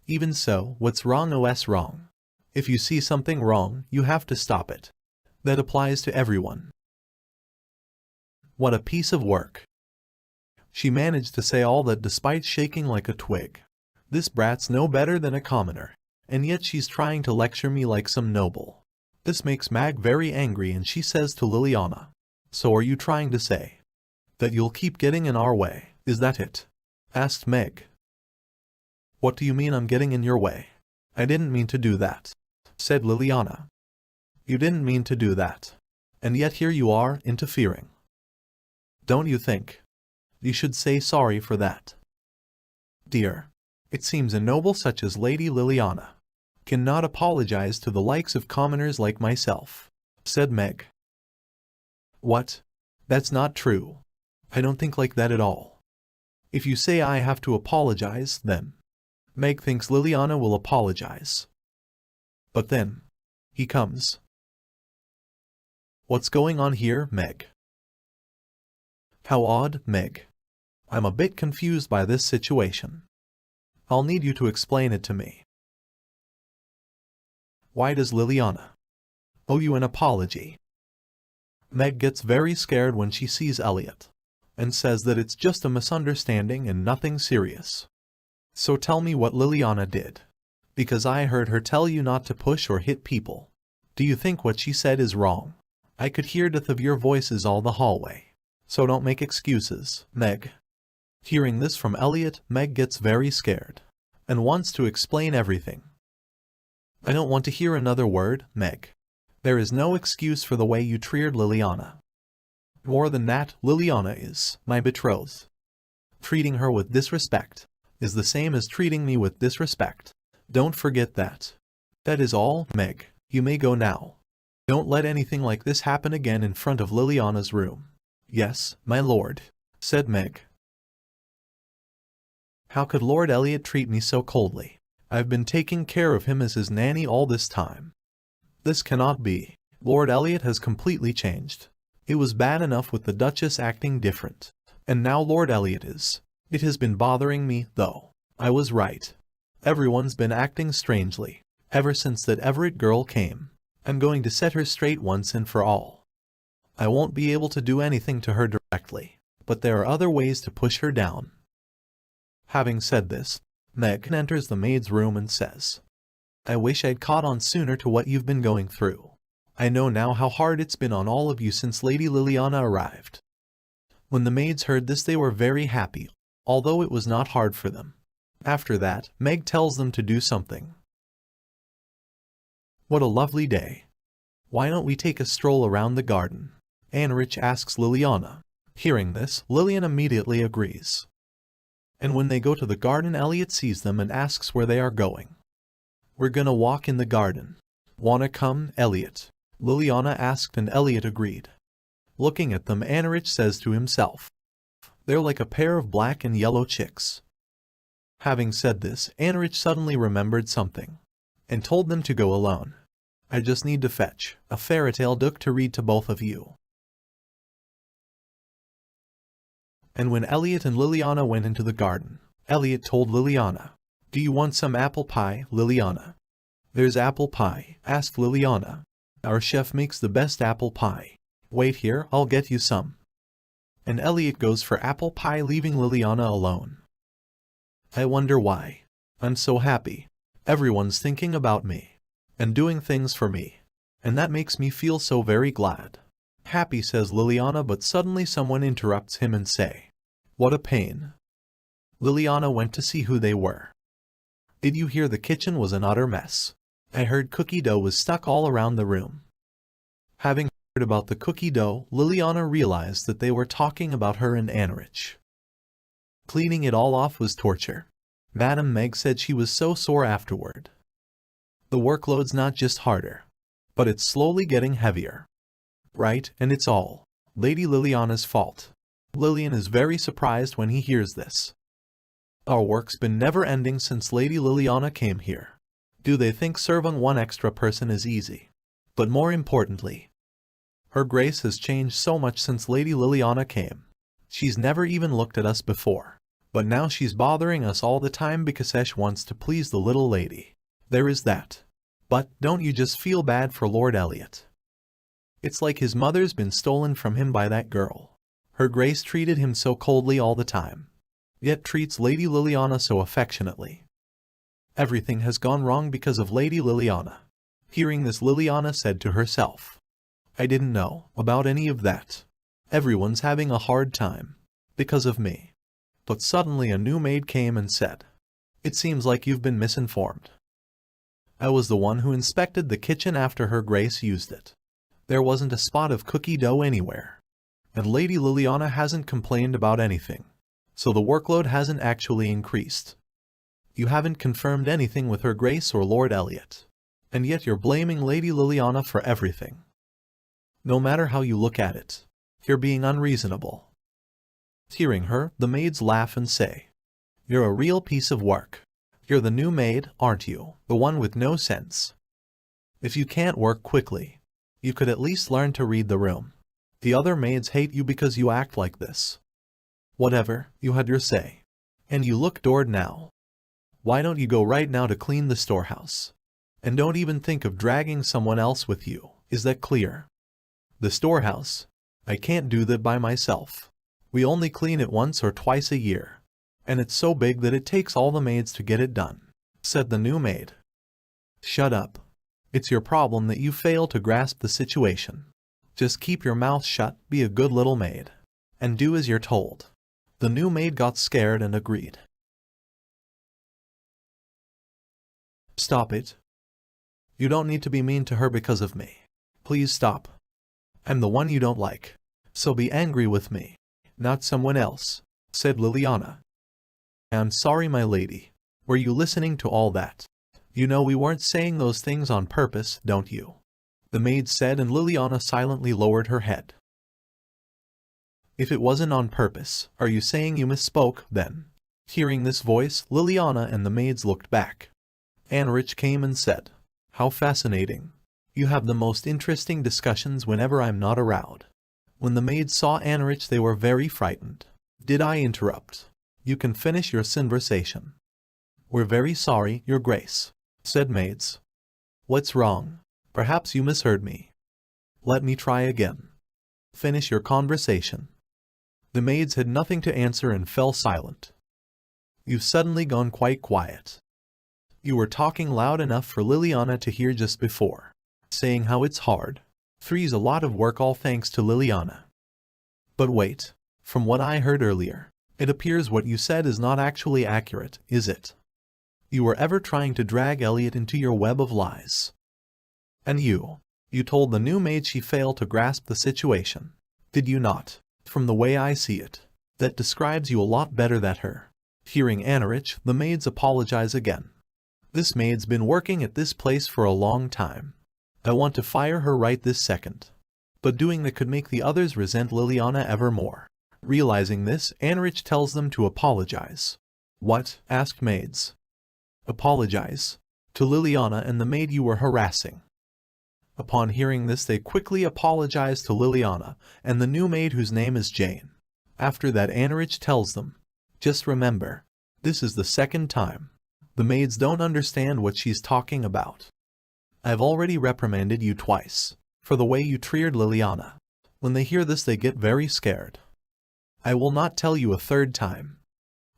Even so, what's wrong is wrong. If you see something wrong, you have to stop it. That applies to everyone. What a piece of work. She managed to say all that despite shaking like a twig. This brat's no better than a commoner, and yet she's trying to lecture me like some noble. This makes Meg very angry and she says to Liliana, so are you trying to say that you'll keep getting in our way, is that it? Asked Meg. What do you mean I'm getting in your way? I didn't mean to do that, said Liliana. You didn't mean to do that, and yet here you are, interfering. Don't you think you should say sorry for that? Dear, it seems a noble such as Lady Liliana cannot apologize to the likes of commoners like myself, said Meg. What? That's not true. I don't think like that at all. If you say I have to apologize, then Meg thinks Liliana will apologize. But then he comes. What's going on here, Meg? How odd, Meg. I'm a bit confused by this situation. I'll need you to explain it to me. Why does Liliana owe you an apology? Meg gets very scared when she sees Elliot, and says that it's just a misunderstanding and nothing serious. So tell me what Liliana did, because I heard her tell you not to push or hit people. Do you think what she said is wrong? I could hear both of your voices all the hallway. So don't make excuses, Meg. Hearing this from Elliot, Meg gets very scared, and wants to explain everything. I don't want to hear another word, Meg. There is no excuse for the way you treated Liliana. More than that, Liliana is my betrothed. Treating her with disrespect is the same as treating me with disrespect. Don't forget that. That is all, Meg. You may go now. Don't let anything like this happen again in front of Liliana's room. Yes, my lord, said Meg. How could Lord Elliot treat me so coldly? I've been taking care of him as his nanny all this time. This cannot be. Lord Elliot has completely changed. It was bad enough with the Duchess acting different. And now Lord Elliot is. It has been bothering me, though. I was right. Everyone's been acting strangely, ever since that Everett girl came. I'm going to set her straight once and for all. I won't be able to do anything to her directly, but there are other ways to push her down. Having said this, Meg enters the maid's room and says, I wish I'd caught on sooner to what you've been going through. I know now how hard it's been on all of you since Lady Liliana arrived. When the maids heard this, they were very happy, although it was not hard for them. After that, Meg tells them to do something. What a lovely day. Why don't we take a stroll around the garden? Anneriche asks Liliana. Hearing this, Lilian immediately agrees. And when they go to the garden, Elliot sees them and asks where they are going. We're gonna walk in the garden. Wanna come, Elliot? Liliana asked and Elliot agreed. Looking at them, Anneriche says to himself, they're like a pair of black and yellow chicks. Having said this, Anneriche suddenly remembered something, and told them to go alone. I just need to fetch a fairy tale book to read to both of you. And when Elliot and Liliana went into the garden, Elliot told Liliana, "Do you want some apple pie, Liliana?" "There's apple pie," asked Liliana. "Our chef makes the best apple pie. Wait here, I'll get you some." And Elliot goes for apple pie, leaving Liliana alone. I wonder why. I'm so happy. Everyone's thinking about me and doing things for me, and that makes me feel so very glad. Happy, says Liliana, but suddenly someone interrupts him and say, "What a pain." Liliana went to see who they were. "Did you hear the kitchen was an utter mess? I heard cookie dough was stuck all around the room." Having heard about the cookie dough, Liliana realized that they were talking about her and Anneriche. Cleaning it all off was torture. Madame Meg said she was so sore afterward. The workload's not just harder, but it's slowly getting heavier. Right, and it's all Lady Liliana's fault. Lillian is very surprised when he hears this. Our work's been never-ending since Lady Liliana came here. Do they think serving one extra person is easy? But more importantly, Her Grace has changed so much since Lady Liliana came. She's never even looked at us before. But now she's bothering us all the time because Esh wants to please the little lady. There is that. But don't you just feel bad for Lord Elliot? It's like his mother's been stolen from him by that girl. Her Grace treated him so coldly all the time, yet treats Lady Liliana so affectionately. Everything has gone wrong because of Lady Liliana. Hearing this, Liliana said to herself, "I didn't know about any of that. Everyone's having a hard time because of me." But suddenly a new maid came and said, "It seems like you've been misinformed. I was the one who inspected the kitchen after Her Grace used it. There wasn't a spot of cookie dough anywhere. And Lady Liliana hasn't complained about anything. So the workload hasn't actually increased. You haven't confirmed anything with Her Grace or Lord Elliot. And yet you're blaming Lady Liliana for everything. No matter how you look at it, you're being unreasonable." Hearing her, the maids laugh and say, "You're a real piece of work. You're the new maid, aren't you? The one with no sense. If you can't work quickly, you could at least learn to read the room. The other maids hate you because you act like this. Whatever, you had your say. And you look bored now. Why don't you go right now to clean the storehouse? And don't even think of dragging someone else with you. Is that clear? The storehouse? I can't do that by myself. We only clean it once or twice a year. And it's so big that it takes all the maids to get it done," said the new maid. "Shut up. It's your problem that you fail to grasp the situation. Just keep your mouth shut, be a good little maid, and do as you're told." The new maid got scared and agreed. "Stop it. You don't need to be mean to her because of me. Please stop. I'm the one you don't like. So be angry with me, not someone else," said Liliana. "I'm sorry, my lady. Were you listening to all that? You know we weren't saying those things on purpose, don't you?" the maid said, and Liliana silently lowered her head. "If it wasn't on purpose, are you saying you misspoke, then?" Hearing this voice, Liliana and the maids looked back. Anneriche came and said, "How fascinating. You have the most interesting discussions whenever I'm not around." When the maids saw Anneriche, they were very frightened. "Did I interrupt? You can finish your conversation." "We're very sorry, Your Grace," said maids. "What's wrong? Perhaps you misheard me. Let me try again. Finish your conversation." The maids had nothing to answer and fell silent. "You've suddenly gone quite quiet. You were talking loud enough for Liliana to hear just before, saying how it's hard. Three's a lot of work, all thanks to Liliana. But wait, from what I heard earlier, it appears what you said is not actually accurate, is it? You were ever trying to drag Elliot into your web of lies. And you told the new maid she failed to grasp the situation, did you not? From the way I see it, that describes you a lot better than her." Hearing Anneriche, the maids apologize again. "This maid's been working at this place for a long time. I want to fire her right this second." But doing that could make the others resent Liliana ever more. Realizing this, Anneriche tells them to apologize. "What?" asked maids. "Apologize to Liliana and the maid you were harassing." Upon hearing this, they quickly apologized to Liliana and the new maid whose name is Jane. After that, Anneriche tells them, "Just remember, this is the second time. The maids don't understand what she's talking about. I've already reprimanded you twice for the way you treated Liliana." When they hear this, they get very scared. "I will not tell you a third time.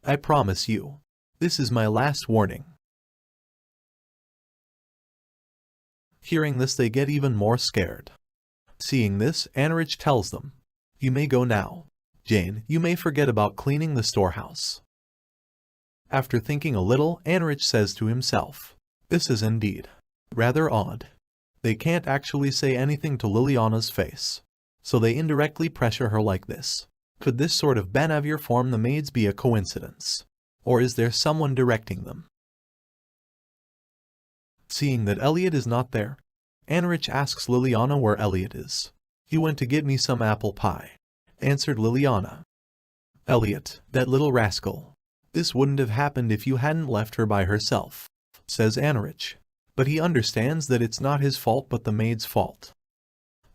I promise you. This is my last warning." Hearing this, they get even more scared. Seeing this, Anneriche tells them, "You may go now. Jane, you may forget about cleaning the storehouse." After thinking a little, Anneriche says to himself, "This is indeed rather odd. They can't actually say anything to Liliana's face, so they indirectly pressure her like this. Could this sort of behavior from the maids be a coincidence? Or is there someone directing them?" Seeing that Elliot is not there, Anneriche asks Liliana where Elliot is. "He went to get me some apple pie," answered Liliana. "Elliot, that little rascal. This wouldn't have happened if you hadn't left her by herself," says Anneriche. But he understands that it's not his fault but the maid's fault.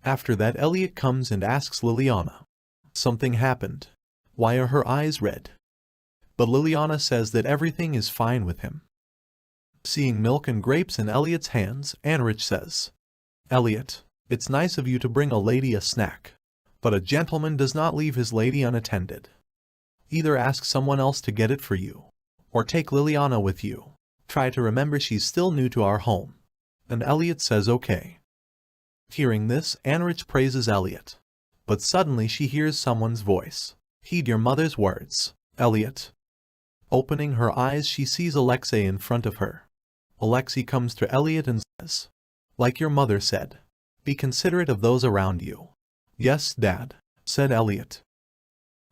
After that, Elliot comes and asks Liliana, "Something happened. Why are her eyes red?" But Liliana says that everything is fine with him. Seeing milk and grapes in Elliot's hands, Anneriche says, "Elliot, it's nice of you to bring a lady a snack, but a gentleman does not leave his lady unattended. Either ask someone else to get it for you, or take Liliana with you. Try to remember she's still new to our home." And Elliot says okay. Hearing this, Anneriche praises Elliot. But suddenly she hears someone's voice. "Heed your mother's words, Elliot." Opening her eyes, she sees Alexei in front of her. Alexei comes to Elliot and says, "Like your mother said, be considerate of those around you." "Yes, Dad," said Elliot.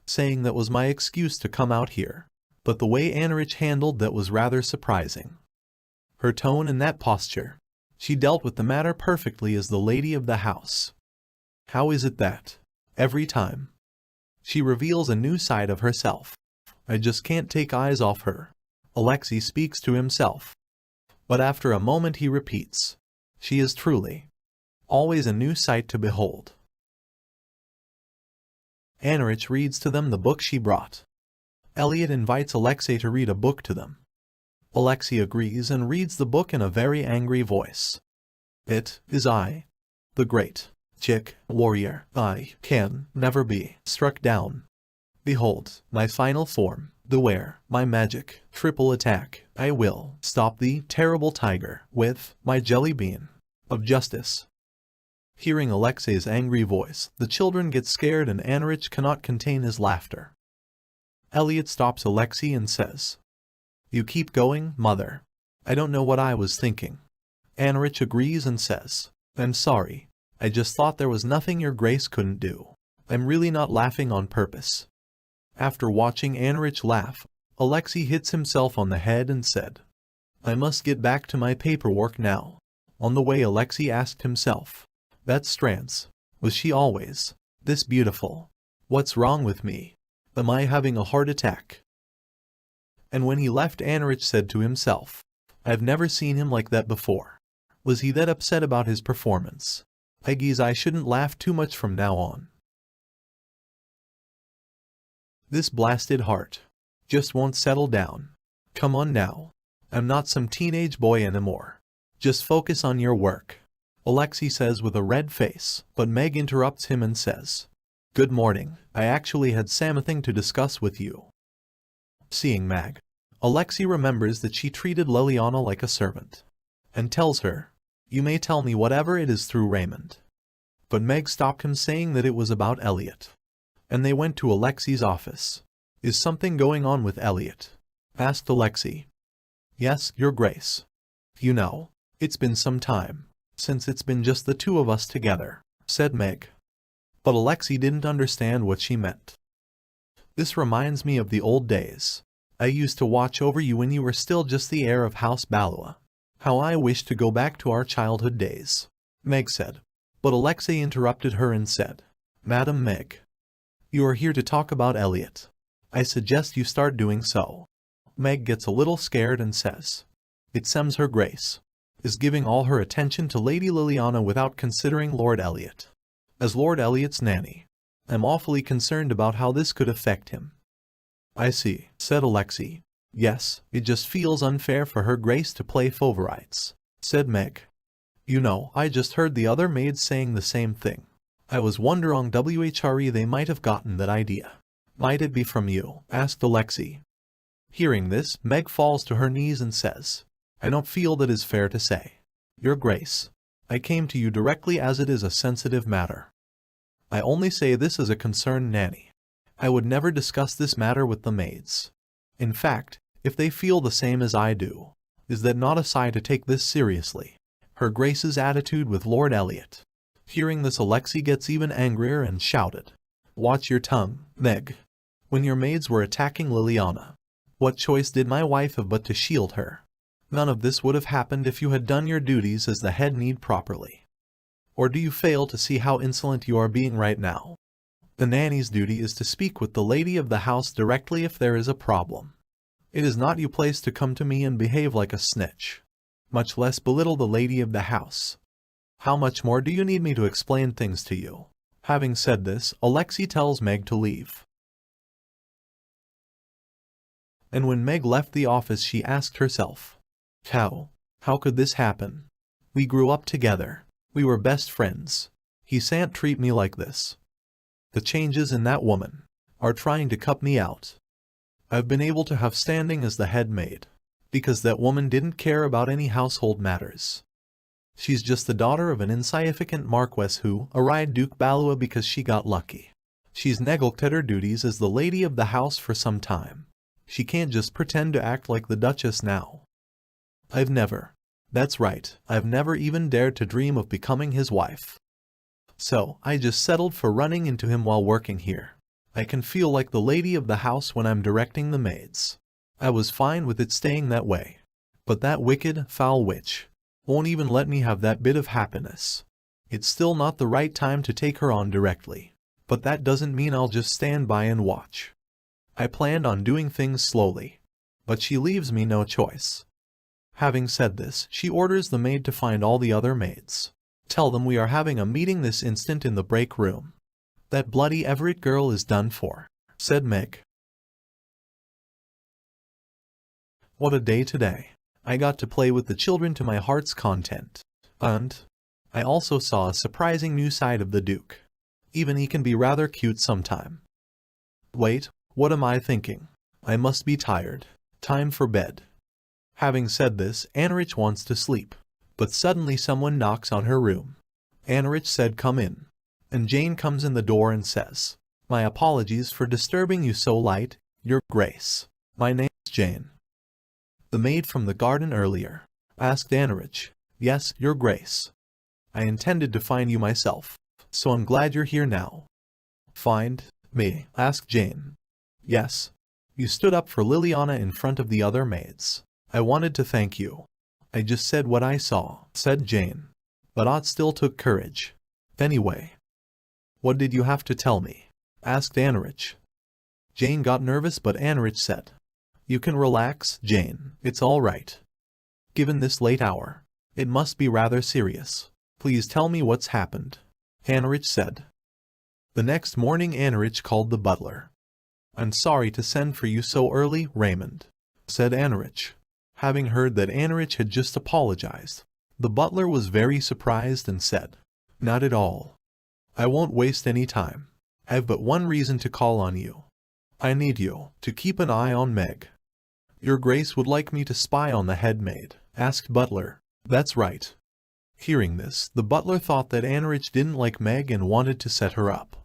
Saying that was my excuse to come out here. But the way Anneriche handled that was rather surprising. Her tone and that posture. She dealt with the matter perfectly as the lady of the house. How is it that, every time, she reveals a new side of herself? I just can't take eyes off her. Alexei speaks to himself. But after a moment he repeats, "She is truly always a new sight to behold." Anneriche reads to them the book she brought. Elliot invites Alexei to read a book to them. Alexei agrees and reads the book in a very angry voice. "It is I, the great chick warrior. I can never be struck down. Behold, my final form. Beware, my magic triple attack. I will stop the terrible tiger with my jelly bean of justice." Hearing Alexei's angry voice, the children get scared and Anneriche cannot contain his laughter. Elliot stops Alexei and says, "You keep going, mother. I don't know what I was thinking." Anneriche agrees and says, "I'm sorry. I just thought there was nothing your grace couldn't do. I'm really not laughing on purpose." After watching Anneriche laugh, Alexei hits himself on the head and said, "I must get back to my paperwork now." On the way, Alexei asked himself, "That Strance, was she always this beautiful? What's wrong with me? Am I having a heart attack?" And when he left, Anneriche said to himself, "I've never seen him like that before. Was he that upset about his performance? I guess I shouldn't laugh too much from now on. This blasted heart just won't settle down. Come on now. I'm not some teenage boy anymore. Just focus on your work," Alexei says with a red face, but Meg interrupts him and says, "Good morning. I actually had something to discuss with you." Seeing Meg, Alexei remembers that she treated Liliana like a servant, and tells her, "You may tell me whatever it is through Raymond." But Meg stopped him, saying that it was about Elliot. And they went to Alexei's office. "Is something going on with Elliot?" asked Alexei. "Yes, your grace. You know, it's been some time since it's been just the two of us together," said Meg. But Alexei didn't understand what she meant. "This reminds me of the old days. I used to watch over you when you were still just the heir of House Balua. How I wish to go back to our childhood days," Meg said. But Alexei interrupted her and said, "Madam Meg, you are here to talk about Elliot. I suggest you start doing so." Meg gets a little scared and says, "It seems her grace is giving all her attention to Lady Liliana without considering Lord Elliot as Lord Elliot's nanny. I'm awfully concerned about how this could affect him. I see, said Alexei. Yes, it just feels unfair for her grace to play favorites, said Meg. You know, I just heard the other maids saying the same thing. I was wondering where they might have gotten that idea. Might it be from you? Asked Alexei. Hearing this, Meg falls to her knees and says, I don't feel that is fair to say. Your Grace, I came to you directly as it is a sensitive matter. I only say this as a concerned nanny. I would never discuss this matter with the maids. In fact, if they feel the same as I do, is that not a sign to take this seriously? Her Grace's attitude with Lord Elliot. Hearing this, Alexei gets even angrier and shouted, Watch your tongue, Meg. When your maids were attacking Liliana, what choice did my wife have but to shield her? None of this would have happened if you had done your duties as the head need properly. Or do you fail to see how insolent you are being right now? The nanny's duty is to speak with the lady of the house directly if there is a problem. It is not your place to come to me and behave like a snitch, much less belittle the lady of the house. How much more do you need me to explain things to you? Having said this, Alexei tells Meg to leave. And when Meg left the office, she asked herself, How could this happen? We grew up together. We were best friends. He can't treat me like this. The changes in that woman are trying to cut me out. I've been able to have standing as the head maid, because that woman didn't care about any household matters. She's just the daughter of an insignificant marquess who arrived Duke Balua because she got lucky. She's neglected her duties as the lady of the house for some time. She can't just pretend to act like the Duchess now. That's right, I've never even dared to dream of becoming his wife. So, I just settled for running into him while working here. I can feel like the lady of the house when I'm directing the maids. I was fine with it staying that way. But that wicked, foul witch won't even let me have that bit of happiness. It's still not the right time to take her on directly. But that doesn't mean I'll just stand by and watch. I planned on doing things slowly. But she leaves me no choice. Having said this, she orders the maid to find all the other maids. Tell them we are having a meeting this instant in the break room. That bloody Everett girl is done for, said Meg. What a day today. I got to play with the children to my heart's content. And I also saw a surprising new side of the Duke. Even he can be rather cute sometime. Wait, what am I thinking? I must be tired. Time for bed. Having said this, Anneriche wants to sleep. But suddenly someone knocks on her room. Anneriche said, Come in. And Jane comes in the door and says, My apologies for disturbing you so late, Your Grace. My name's Jane. The maid from the garden earlier, asked Anneriche. Yes, Your Grace. I intended to find you myself, so I'm glad you're here now. Find me? Asked Jane. Yes. You stood up for Liliana in front of the other maids. I wanted to thank you. I just said what I saw, said Jane. But I still took courage. Anyway. What did you have to tell me? Asked Anneriche. Jane got nervous, but Anneriche said, You can relax, Jane. It's all right. Given this late hour, it must be rather serious. Please tell me what's happened. Anneriche said. The next morning Anneriche called the butler. I'm sorry to send for you so early, Raymond, said Anneriche. Having heard that Anneriche had just apologized, the butler was very surprised and said, Not at all. I won't waste any time. I've but one reason to call on you. I need you to keep an eye on Meg. Your Grace would like me to spy on the head maid, asked butler. That's right. Hearing this, the butler thought that Anneriche didn't like Meg and wanted to set her up.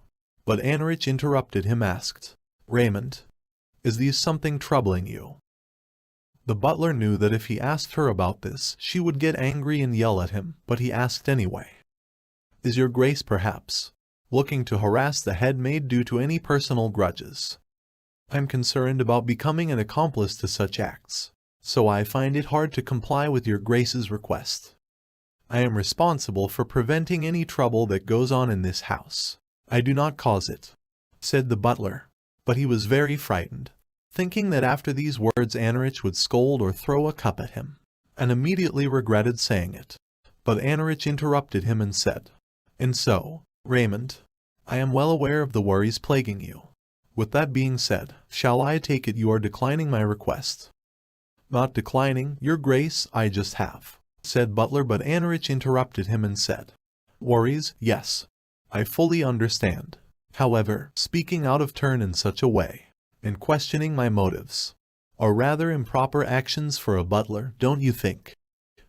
But Anneriche interrupted him, asked, Raymond, is this something troubling you? The butler knew that if he asked her about this, she would get angry and yell at him, but he asked anyway. Is Your Grace perhaps looking to harass the head maid due to any personal grudges? I'm concerned about becoming an accomplice to such acts, so I find it hard to comply with Your Grace's request. I am responsible for preventing any trouble that goes on in this house. I do not cause it, said the butler, but he was very frightened, thinking that after these words Anneriche would scold or throw a cup at him, and immediately regretted saying it. But Anneriche interrupted him and said, And so, Raymond, I am well aware of the worries plaguing you. With that being said, shall I take it you are declining my request? Not declining, your grace, I just have, said Butler, but Anneriche interrupted him and said, worries, yes. I fully understand. However, speaking out of turn in such a way, and questioning my motives, are rather improper actions for a butler, don't you think?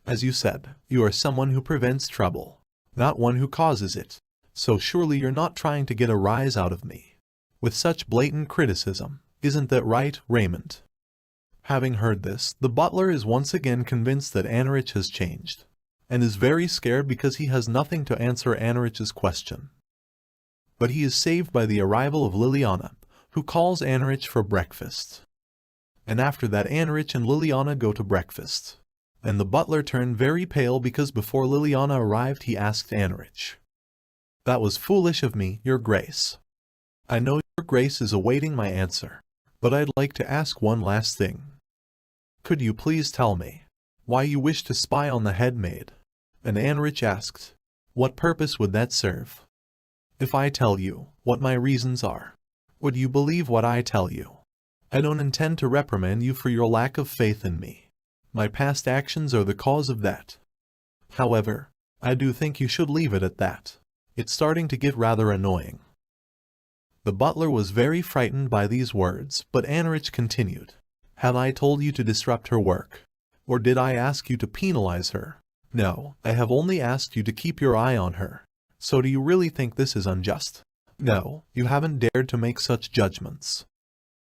As you said, you are someone who prevents trouble, not one who causes it. So surely you're not trying to get a rise out of me with such blatant criticism, isn't that right, Raymond? Having heard this, the butler is once again convinced that Anneriche has changed, and is very scared because he has nothing to answer Anneriche's question. But he is saved by the arrival of Liliana, who calls Anneriche for breakfast. And after that Anneriche and Liliana go to breakfast, and the butler turned very pale because before Liliana arrived he asked Anneriche, that was foolish of me, your grace. I know your grace is awaiting my answer, but I'd like to ask one last thing. Could you please tell me why you wish to spy on the head maid? And Anneriche asked, what purpose would that serve? If I tell you what my reasons are, would you believe what I tell you? I don't intend to reprimand you for your lack of faith in me. My past actions are the cause of that. However, I do think you should leave it at that. It's starting to get rather annoying. The butler was very frightened by these words, but Anneriche continued. Have I told you to disrupt her work? Or did I ask you to penalize her? No, I have only asked you to keep your eye on her. So do you really think this is unjust? No, you haven't dared to make such judgments.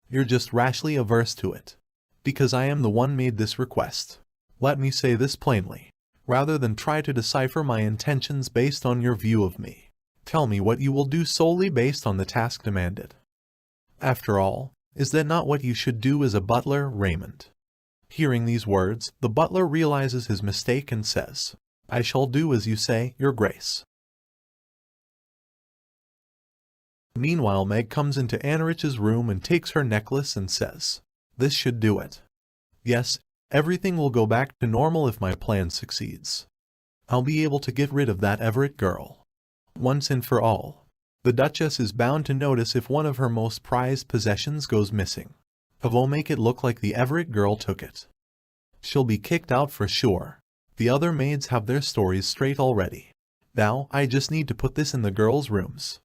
You're just rashly averse to it. Because I am the one made this request. Let me say this plainly. Rather than try to decipher my intentions based on your view of me, tell me what you will do solely based on the task demanded. After all, is that not what you should do as a butler, Raymond? Hearing these words, the butler realizes his mistake and says, I shall do as you say, your grace. Meanwhile, Meg comes into Anneriche's room and takes her necklace and says, this should do it. Yes, everything will go back to normal if my plan succeeds. I'll be able to get rid of that Everett girl. Once and for all. The Duchess is bound to notice if one of her most prized possessions goes missing. I'll make it look like the Everett girl took it. She'll be kicked out for sure. The other maids have their stories straight already. Now, I just need to put this in the girls' rooms.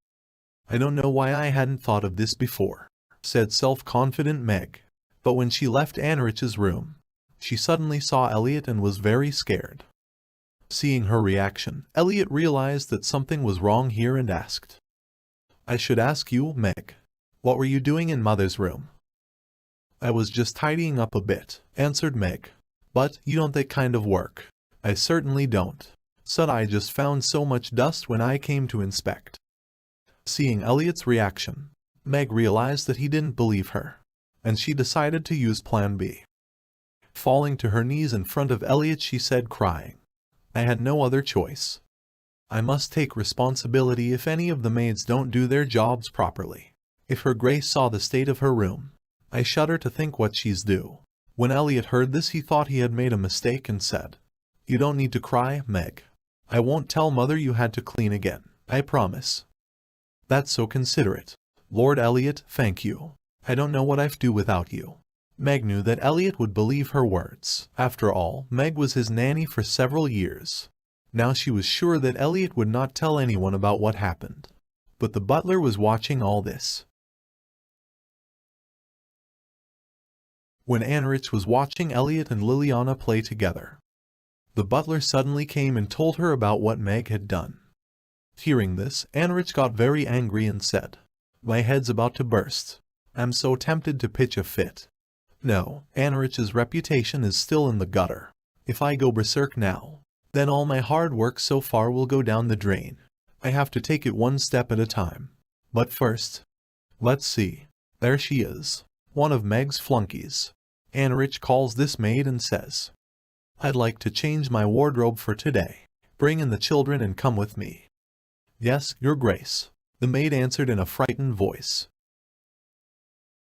I don't know why I hadn't thought of this before, said self-confident Meg. But when she left Anneriche's room, she suddenly saw Elliot and was very scared. Seeing her reaction, Elliot realized that something was wrong here and asked, I should ask you, Meg, what were you doing in Mother's room? I was just tidying up a bit, answered Meg. But you don't that kind of work. I certainly don't. Said I just found so much dust when I came to inspect. Seeing Elliot's reaction, Meg realized that he didn't believe her, and she decided to use Plan B. Falling to her knees in front of Elliot, she said, crying, I had no other choice. I must take responsibility if any of the maids don't do their jobs properly. If her grace saw the state of her room, I shudder to think what she's due. When Elliot heard this, he thought he had made a mistake and said, you don't need to cry, Meg. I won't tell Mother you had to clean again, I promise. That's so considerate. Lord Elliot, thank you. I don't know what I'd do without you. Meg knew that Elliot would believe her words. After all, Meg was his nanny for several years. Now she was sure that Elliot would not tell anyone about what happened. But the butler was watching all this. When Anneriche was watching Elliot and Liliana play together, the butler suddenly came and told her about what Meg had done. Hearing this, Anneriche got very angry and said, my head's about to burst. I'm so tempted to pitch a fit. No, Anneriche's reputation is still in the gutter. If I go berserk now, then all my hard work so far will go down the drain. I have to take it one step at a time. But first, let's see. There she is, one of Meg's flunkies. Anneriche calls this maid and says, I'd like to change my wardrobe for today. Bring in the children and come with me. Yes, your grace, the maid answered in a frightened voice.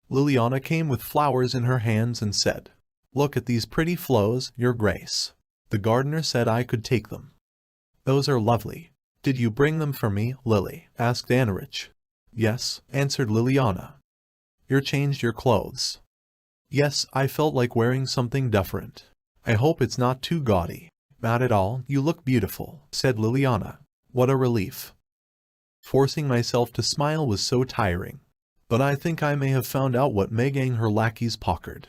Liliana came with flowers in her hands and said, Look at these pretty flows, your grace. The gardener said I could take them. Those are lovely. Did you bring them for me, Lily? Asked Anneriche. Yes, answered Liliana. You changed your clothes. Yes, I felt like wearing something different. I hope it's not too gaudy. Not at all, you look beautiful, said Liliana. What a relief. Forcing myself to smile was so tiring. But I think I may have found out what Meg and her lackeys pocketed.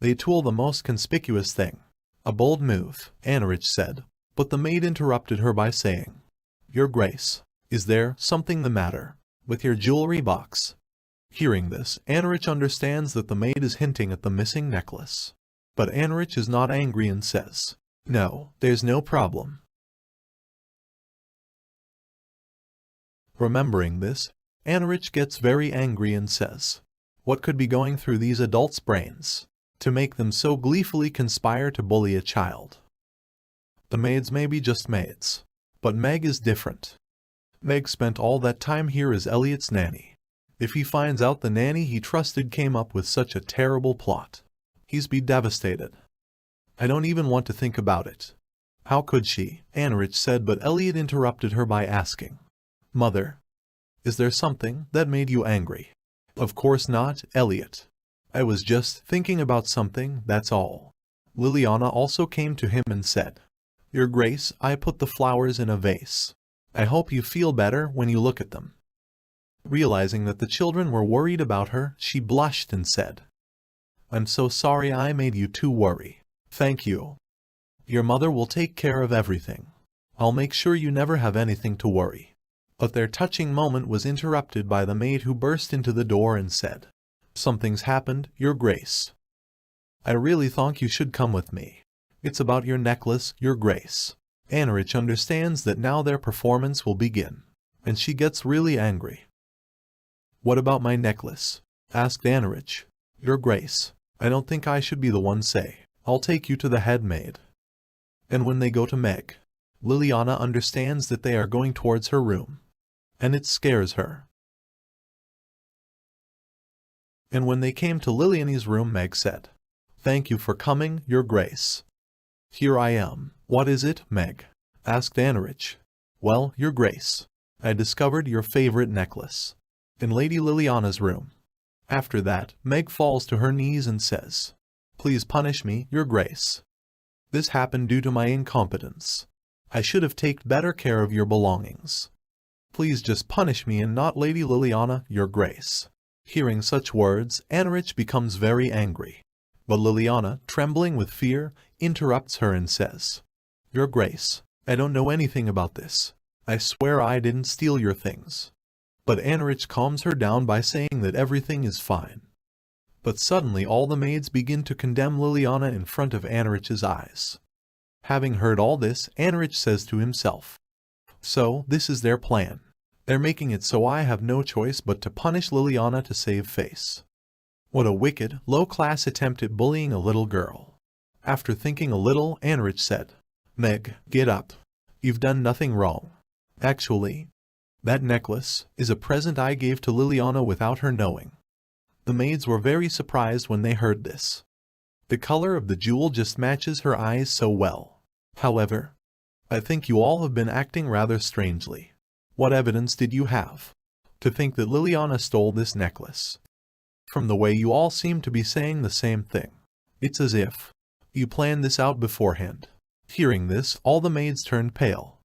They tool the most conspicuous thing. A bold move, Anneriche said, but the maid interrupted her by saying, Your Grace, is there something the matter with your jewelry box? Hearing this, Anneriche understands that the maid is hinting at the missing necklace. But Anneriche is not angry and says, No, there's no problem. Remembering this, Anneriche gets very angry and says, What could be going through these adults' brains to make them so gleefully conspire to bully a child? The maids may be just maids, but Meg is different. Meg spent all that time here as Elliot's nanny. If he finds out the nanny he trusted came up with such a terrible plot, he's be devastated. I don't even want to think about it. How could she? Anneriche said, but Elliot interrupted her by asking, Mother, is there something that made you angry? Of course not, Elliot. I was just thinking about something, that's all. Liliana also came to him and said, Your Grace, I put the flowers in a vase. I hope you feel better when you look at them. Realizing that the children were worried about her, she blushed and said, I'm so sorry I made you too worry. Thank you. Your mother will take care of everything. I'll make sure you never have anything to worry. But their touching moment was interrupted by the maid who burst into the door and said, Something's happened, Your Grace. I really thought you should come with me. It's about your necklace, Your Grace. Anneriche understands that now their performance will begin, and she gets really angry. What about my necklace? Asked Anneriche. Your Grace, I don't think I should be the one say. I'll take you to the head maid. And when they go to Meg, Liliana understands that they are going towards her room, and it scares her. And when they came to Liliana's room, Meg said, Thank you for coming, Your Grace. Here I am. What is it, Meg? Asked Anneriche. Well, Your Grace, I discovered your favorite necklace in Lady Liliana's room. After that, Meg falls to her knees and says, Please punish me, Your Grace. This happened due to my incompetence. I should have taken better care of your belongings. Please just punish me and not Lady Liliana, Your Grace. Hearing such words, Anneriche becomes very angry. But Liliana, trembling with fear, interrupts her and says, Your Grace, I don't know anything about this. I swear I didn't steal your things. But Anneriche calms her down by saying that everything is fine. But suddenly all the maids begin to condemn Liliana in front of Anneriche's eyes. Having heard all this, Anneriche says to himself, So, this is their plan. They're making it so I have no choice but to punish Liliana to save face. What a wicked, low-class attempt at bullying a little girl. After thinking a little, Anneriche said, Meg, get up. You've done nothing wrong. Actually, that necklace is a present I gave to Liliana without her knowing. The maids were very surprised when they heard this. The color of the jewel just matches her eyes so well. However, I think you all have been acting rather strangely. What evidence did you have to think that Liliana stole this necklace? From the way you all seem to be saying the same thing, it's as if you planned this out beforehand. Hearing this, all the maids turned pale.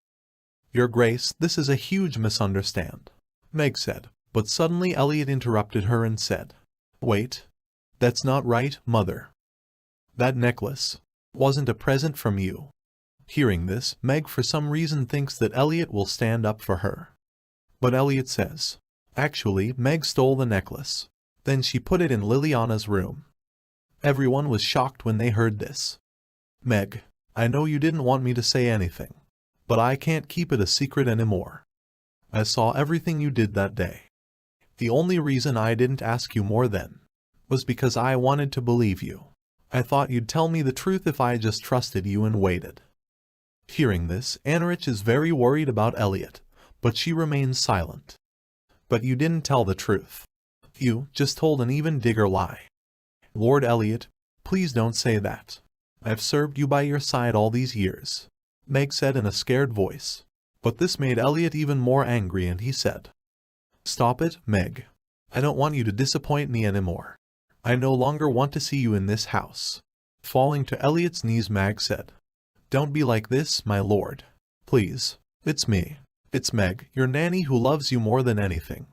Your Grace, this is a huge misunderstanding, Meg said, but suddenly Elliot interrupted her and said, Wait, that's not right, Mother. That necklace wasn't a present from you. Hearing this, Meg for some reason thinks that Elliot will stand up for her. But Elliot says, Actually, Meg stole the necklace. Then she put it in Liliana's room. Everyone was shocked when they heard this. Meg, I know you didn't want me to say anything, but I can't keep it a secret anymore. I saw everything you did that day. The only reason I didn't ask you more then was because I wanted to believe you. I thought you'd tell me the truth if I just trusted you and waited. Hearing this, Anneriche is very worried about Elliot, but she remains silent. But you didn't tell the truth. You just told an even bigger lie. Lord Elliot, please don't say that. I've served you by your side all these years, Meg said in a scared voice. But this made Elliot even more angry and he said, "Stop it, Meg. I don't want you to disappoint me anymore. I no longer want to see you in this house." Falling to Elliot's knees, Meg said, "Don't be like this, my lord. Please. It's me. It's Meg, your nanny, who loves you more than anything."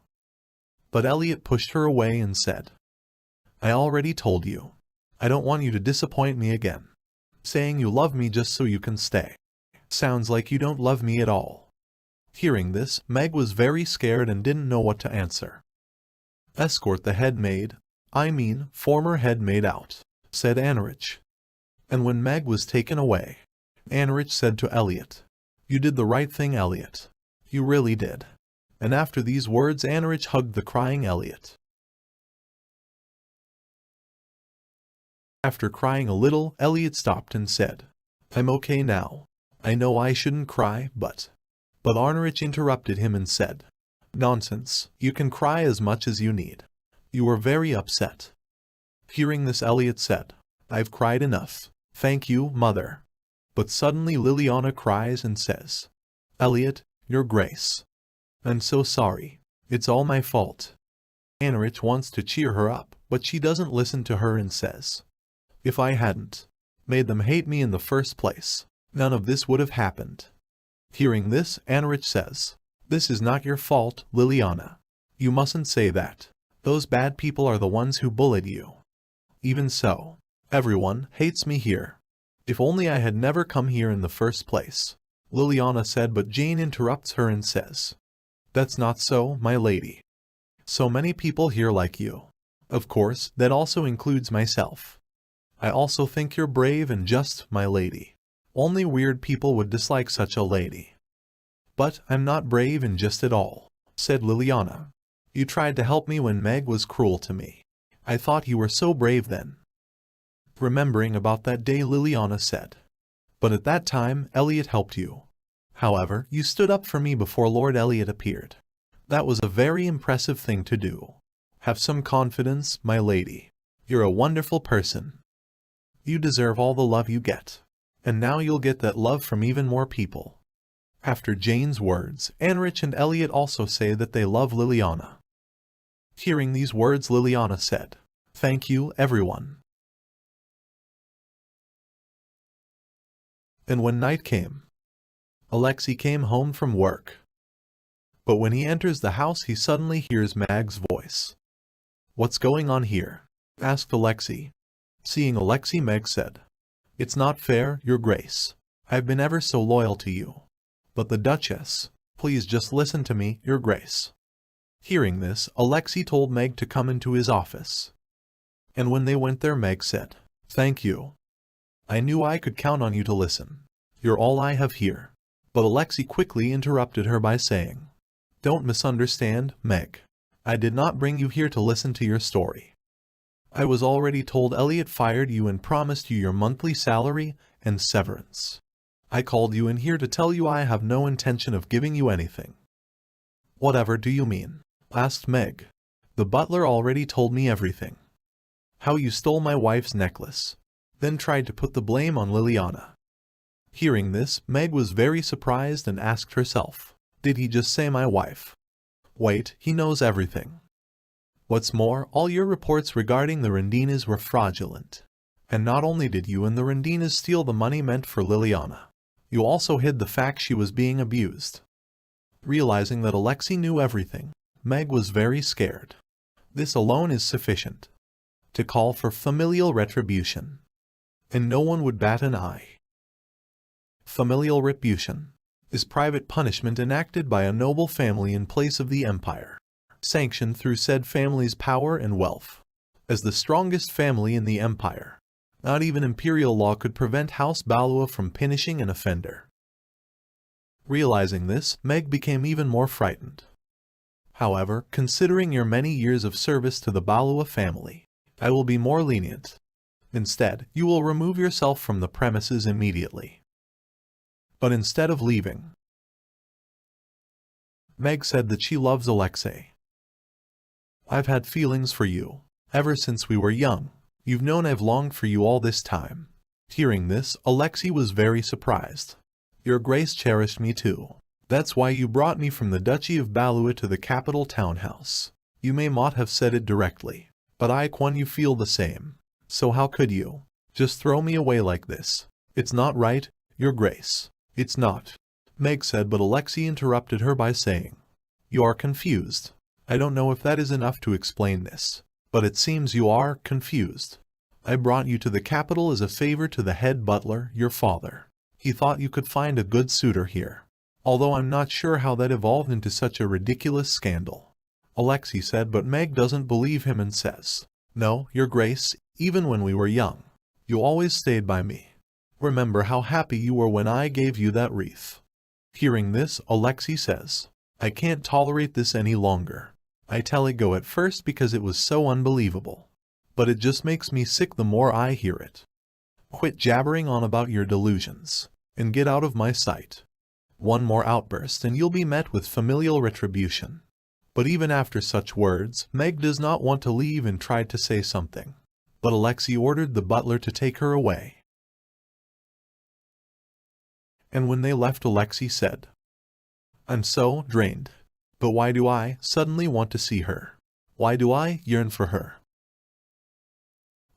But Elliot pushed her away and said, "I already told you. I don't want you to disappoint me again. Saying you love me just so you can stay. Sounds like you don't love me at all." Hearing this, Meg was very scared and didn't know what to answer. "Escort the head maid, former head maid out," said Anneriche. And when Meg was taken away, Anneriche said to Elliot, "You did the right thing, Elliot. You really did." And after these words, Anneriche hugged the crying Elliot. After crying a little, Elliot stopped and said, "I'm okay now. I know I shouldn't cry, but..." But Anneriche interrupted him and said, "Nonsense, you can cry as much as you need. You were very upset." Hearing this, Elliot said, "I've cried enough. Thank you, mother." But suddenly Liliana cries and says, "Elliot, your grace. I'm so sorry. It's all my fault." Anneriche wants to cheer her up, but she doesn't listen to her and says, "If I hadn't made them hate me in the first place, none of this would have happened." Hearing this, Anneriche says, "This is not your fault, Liliana. You mustn't say that. Those bad people are the ones who bullied you. Even so, everyone hates me here. If only I had never come here in the first place," Liliana said, but Jane interrupts her and says, "That's not so, my lady. So many people here like you. Of course, that also includes myself. I also think you're brave and just, my lady. Only weird people would dislike such a lady." "But I'm not brave and just at all," said Liliana. "You tried to help me when Meg was cruel to me. I thought you were so brave then." Remembering about that day, Liliana said, "But at that time, Elliot helped you. However, you stood up for me before Lord Elliot appeared. That was a very impressive thing to do. Have some confidence, my lady. You're a wonderful person. You deserve all the love you get. And now you'll get that love from even more people." After Jane's words, Anneriche and Elliot also say that they love Liliana. Hearing these words, Liliana said, "Thank you, everyone." And when night came, Alexei came home from work. But when he enters the house, he suddenly hears Meg's voice. "What's going on here?" asked Alexei. Seeing Alexei, Meg said, "It's not fair, your grace. I've been ever so loyal to you. But the Duchess, please just listen to me, your grace." Hearing this, Alexei told Meg to come into his office. And when they went there, Meg said, "Thank you. I knew I could count on you to listen. You're all I have here." But Alexei quickly interrupted her by saying, "Don't misunderstand, Meg. I did not bring you here to listen to your story. I was already told Elliot fired you and promised you your monthly salary and severance. I called you in here to tell you I have no intention of giving you anything." "Whatever do you mean?" asked Meg. "The butler already told me everything. How you stole my wife's necklace, then tried to put the blame on Liliana." Hearing this, Meg was very surprised and asked herself, "Did he just say my wife? Wait, he knows everything. What's more, all your reports regarding the Rendinas were fraudulent. And not only did you and the Rendinas steal the money meant for Liliana, you also hid the fact she was being abused." Realizing that Alexei knew everything, Meg was very scared. This alone is sufficient to call for familial retribution. And no one would bat an eye. Familial retribution is private punishment enacted by a noble family in place of the empire, sanctioned through said family's power and wealth. As the strongest family in the empire, not even imperial law could prevent House Balua from punishing an offender. Realizing this, Meg became even more frightened. "However, considering your many years of service to the Balua family, I will be more lenient. Instead, you will remove yourself from the premises immediately." But instead of leaving, Meg said that she loves Alexei. "I've had feelings for you ever since we were young. You've known I've longed for you all this time." Hearing this, Alexei was very surprised. "Your grace cherished me too. That's why you brought me from the Duchy of Balua to the capital townhouse. You may not have said it directly, but I can you feel the same. So how could you just throw me away like this? It's not right, Your Grace. It's not, Meg said, but Alexei interrupted her by saying, You are confused. I don't know if that is enough to explain this, but it seems you are confused. I brought you to the capital as a favor to the head butler, your father. He thought you could find a good suitor here. Although I'm not sure how that evolved into such a ridiculous scandal. Alexei said, but Meg doesn't believe him and says, No, Your Grace, even when we were young, you always stayed by me. Remember how happy you were when I gave you that wreath. Hearing this, Alexei says, I can't tolerate this any longer. I tell it go at first because it was so unbelievable. But it just makes me sick the more I hear it. Quit jabbering on about your delusions, and get out of my sight. One more outburst and you'll be met with familial retribution. But even after such words, Meg does not want to leave and tried to say something. But Alexei ordered the butler to take her away. And when they left, Alexei said, I'm so drained. But why do I suddenly want to see her? Why do I yearn for her?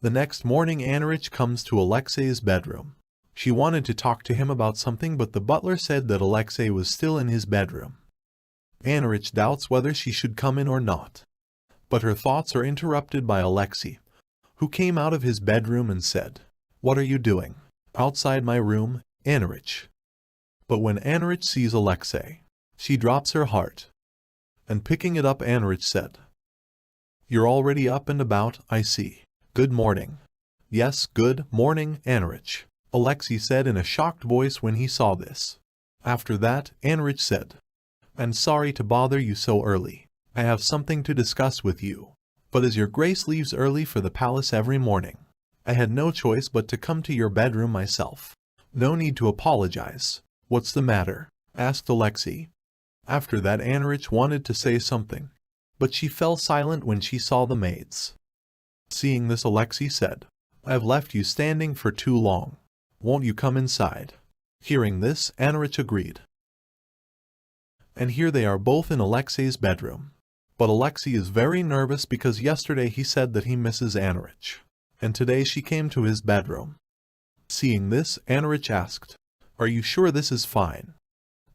The next morning, Anneriche comes to Alexei's bedroom. She wanted to talk to him about something, but the butler said that Alexei was still in his bedroom. Anneriche doubts whether she should come in or not. But her thoughts are interrupted by Alexei, who came out of his bedroom and said, What are you doing outside my room, Anneriche? But when Anneriche sees Alexei, she drops her heart. And picking it up, Anneriche said, You're already up and about, I see. Good morning. Yes, good morning, Anneriche, Alexei said in a shocked voice when he saw this. After that, Anneriche said, I'm sorry to bother you so early. I have something to discuss with you. But as your grace leaves early for the palace every morning, I had no choice but to come to your bedroom myself. No need to apologize. What's the matter? Asked Alexei. After that, Anneriche wanted to say something, but she fell silent when she saw the maids. Seeing this, Alexei said, I've left you standing for too long. Won't you come inside? Hearing this, Anneriche agreed. And here they are both in Alexei's bedroom. But Alexei is very nervous because yesterday he said that he misses Anneriche, and today she came to his bedroom. Seeing this, Anneriche asked, Are you sure this is fine?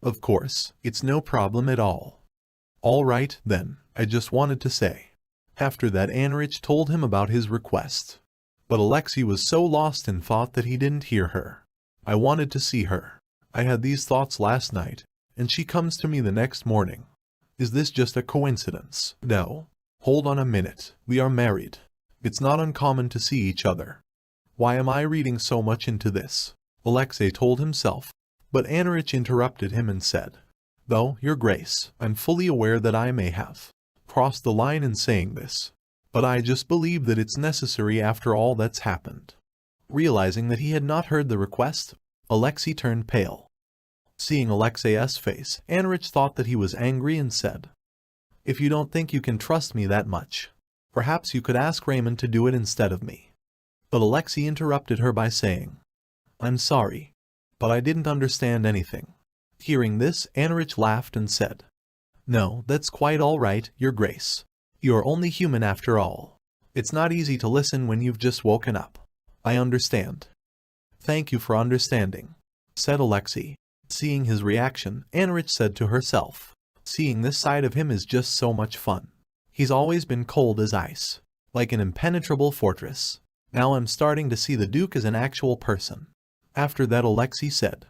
Of course, it's no problem at all. All right, then, I just wanted to say. After that, Anneriche told him about his request. But Alexei was so lost in thought that he didn't hear her. I wanted to see her. I had these thoughts last night, and she comes to me the next morning. Is this just a coincidence? No. Hold on a minute. We are married. It's not uncommon to see each other. Why am I reading so much into this? Alexei told himself, but Anneriche interrupted him and said, Though, Your Grace, I'm fully aware that I may have crossed the line in saying this, but I just believe that it's necessary after all that's happened. Realizing that he had not heard the request, Alexei turned pale. Seeing Alexei's face, Anneriche thought that he was angry and said, If you don't think you can trust me that much, perhaps you could ask Raymond to do it instead of me. But Alexei interrupted her by saying, I'm sorry, but I didn't understand anything. Hearing this, Anneriche laughed and said, No, that's quite all right, Your Grace. You're only human after all. It's not easy to listen when you've just woken up. I understand. Thank you for understanding, said Alexei. Seeing his reaction, Anneriche said to herself, Seeing this side of him is just so much fun. He's always been cold as ice, like an impenetrable fortress. Now I'm starting to see the Duke as an actual person. After that, Alexei said,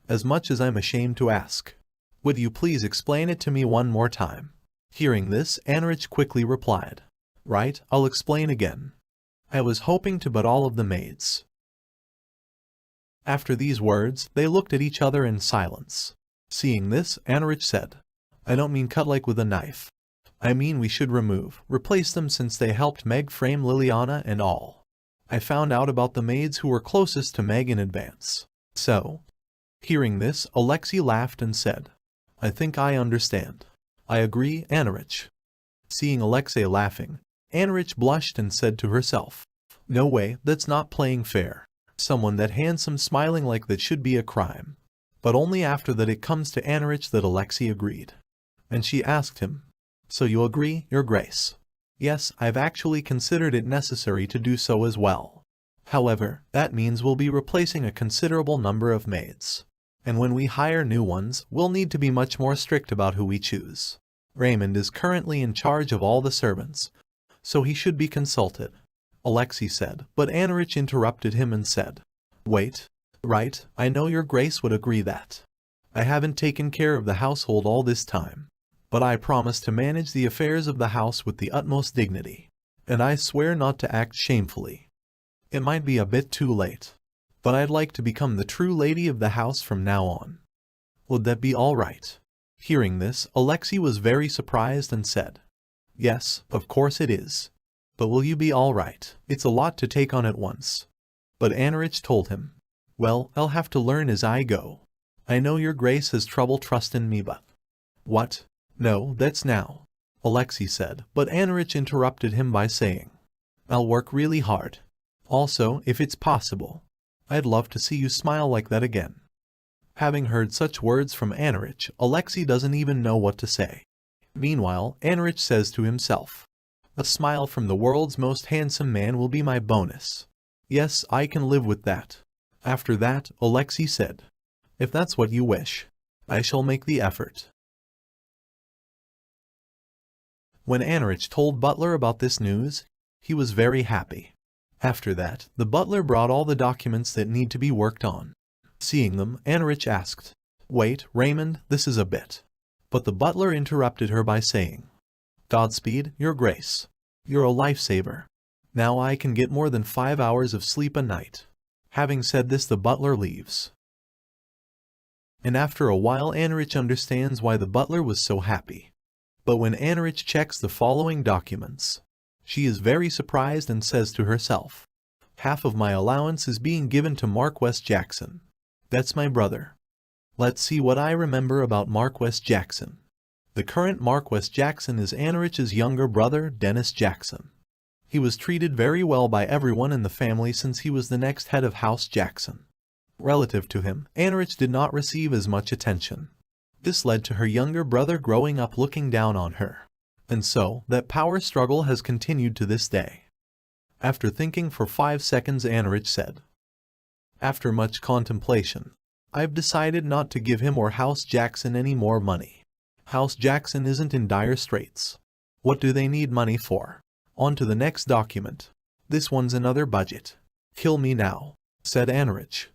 As much as I'm ashamed to ask, would you please explain it to me one more time? Hearing this, Anneriche quickly replied, Right, I'll explain again. I was hoping to, but all of the maids. After these words, they looked at each other in silence. Seeing this, Anneriche said, I don't mean cut like with a knife. I mean we should replace them since they helped Meg frame Liliana and all. I found out about the maids who were closest to Meg in advance. So, hearing this, Alexei laughed and said, I think I understand. I agree, Anneriche. Seeing Alexei laughing, Anneriche blushed and said to herself, No way, that's not playing fair. Someone that handsome smiling like that should be a crime. but only after that it comes to Anneriche that Alexei agreed. And she asked him, "So you agree, Your Grace?" "Yes, I've actually considered it necessary to do so as well. However, that means we'll be replacing a considerable number of maids. And when we hire new ones, we'll need to be much more strict about who we choose. Raymond is currently in charge of all the servants, so he should be consulted," Alexei said, but Anneriche interrupted him and said, "Wait. Right, I know Your Grace would agree that I haven't taken care of the household all this time, but I promise to manage the affairs of the house with the utmost dignity, and I swear not to act shamefully. It might be a bit too late, but I'd like to become the true lady of the house from now on. Would that be all right?" Hearing this, Alexei was very surprised and said, "Yes, of course it is. But will you be all right? It's a lot to take on at once." But Anneriche told him, "Well, I'll have to learn as I go. I know Your Grace has trouble trusting me, but—" "What? No, that's now," Alexei said, but Anneriche interrupted him by saying, "I'll work really hard. Also, if it's possible, I'd love to see you smile like that again." Having heard such words from Anneriche, Alexei doesn't even know what to say. Meanwhile, Anneriche says to himself, "A smile from the world's most handsome man will be my bonus. Yes, I can live with that." After that, Alexei said, "If that's what you wish, I shall make the effort." When Anneriche told Butler about this news, he was very happy. After that, the butler brought all the documents that need to be worked on. Seeing them, Anneriche asked, "Wait, Raymond, this is a bit." But the butler interrupted her by saying, "Godspeed, Your Grace. You're a lifesaver. Now I can get more than 5 hours of sleep a night." Having said this, the butler leaves. And after a while Anneriche understands why the butler was so happy. But when Anneriche checks the following documents, she is very surprised and says to herself, "Half of my allowance is being given to Marquess Jackson. That's my brother. Let's see what I remember about Marquess Jackson." The current Marquess Jackson is Anneriche's younger brother, Dennis Jackson. He was treated very well by everyone in the family since he was the next head of House Jackson. Relative to him, Anneriche did not receive as much attention. This led to her younger brother growing up looking down on her. And so, that power struggle has continued to this day. After thinking for 5 seconds, Anneriche said, "After much contemplation, I've decided not to give him or House Jackson any more money. House Jackson isn't in dire straits. What do they need money for? On to the next document. This one's another budget. Kill me now," said Anneriche.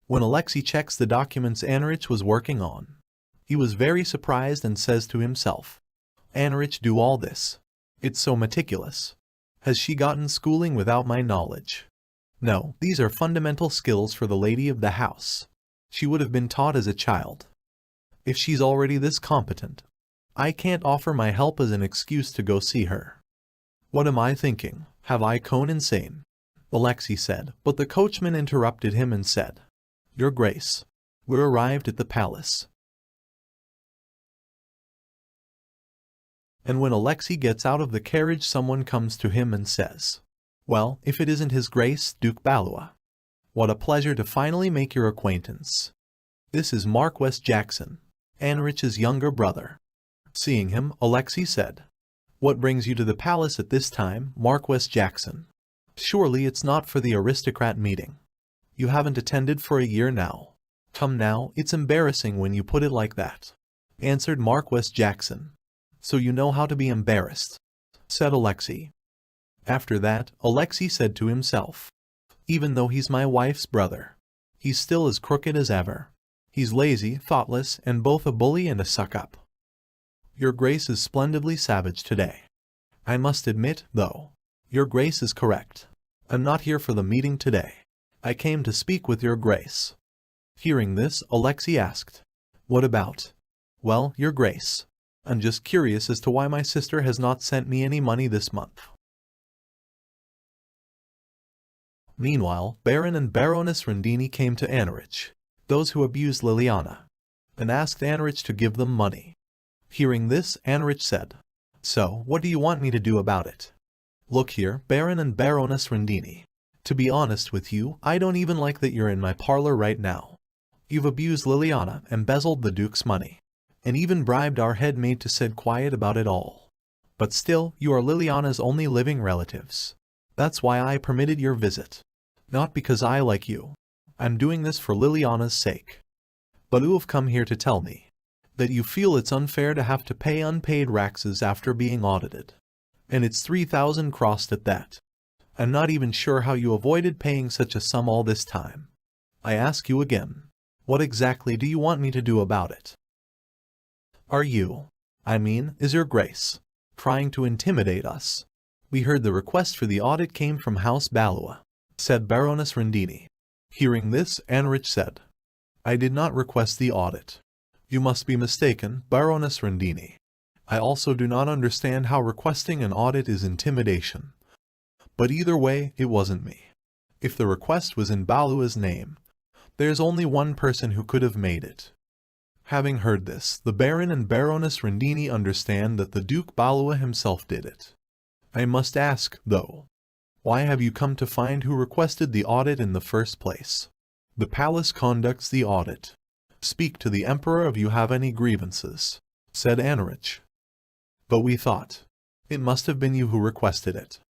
When Alexei checks the documents Anneriche was working on, he was very surprised and says to himself, "Anneriche do all this? It's so meticulous. Has she gotten schooling without my knowledge? No, these are fundamental skills for the lady of the house. She would have been taught as a child. If she's already this competent, I can't offer my help as an excuse to go see her. What am I thinking? Have I gone insane?" Alexei said, but the coachman interrupted him and said, "Your Grace, we're arrived at the palace." And when Alexei gets out of the carriage, someone comes to him and says, "Well, if it isn't His Grace, Duke Balua. What a pleasure to finally make your acquaintance. This is Marquess Jackson, Anneriche's younger brother." Seeing him, Alexei said, "What brings you to the palace at this time, Marquess Jackson? Surely it's not for the aristocrat meeting. You haven't attended for a year now." "Come now, it's embarrassing when you put it like that," answered Marquess Jackson. "So you know how to be embarrassed," said Alexei. After that, Alexei said to himself, "Even though he's my wife's brother, he's still as crooked as ever. He's lazy, thoughtless, and both a bully and a suck-up. Your Grace is splendidly savage today. I must admit, though, Your Grace is correct. I'm not here for the meeting today. I came to speak with Your Grace." Hearing this, Alexei asked, "What about?" "Well, Your Grace, I'm just curious as to why my sister has not sent me any money this month." Meanwhile, Baron and Baroness Rendini came to Anneriche, those who abused Liliana, and asked Anneriche to give them money. Hearing this, Anneriche said, "So, what do you want me to do about it?" "Look here, Baron and Baroness Rendini. To be honest with you, I don't even like that you're in my parlor right now. You've abused Liliana, embezzled the Duke's money, and even bribed our head maid to sit quiet about it all. But still, you are Liliana's only living relatives. That's why I permitted your visit. Not because I like you. I'm doing this for Liliana's sake. But you've come here to tell me that you feel it's unfair to have to pay unpaid taxes after being audited. And it's 3,000 crossed at that. I'm not even sure how you avoided paying such a sum all this time. I ask you again, what exactly do you want me to do about it? Are you, is your Grace, trying to intimidate us? We heard the request for the audit came from House Balua, said Baroness Rendini. Hearing this, Anneriche said, I did not request the audit. You must be mistaken, Baroness Rendini. I also do not understand how requesting an audit is intimidation. But either way, it wasn't me. If the request was in Balua's name, there's only one person who could have made it. Having heard this, the Baron and Baroness Rendini understand that the Duke Balua himself did it. I must ask, though, why have you come to find who requested the audit in the first place? The palace conducts the audit. Speak to the Emperor if you have any grievances, said Anneriche. But we thought, it must have been you who requested it.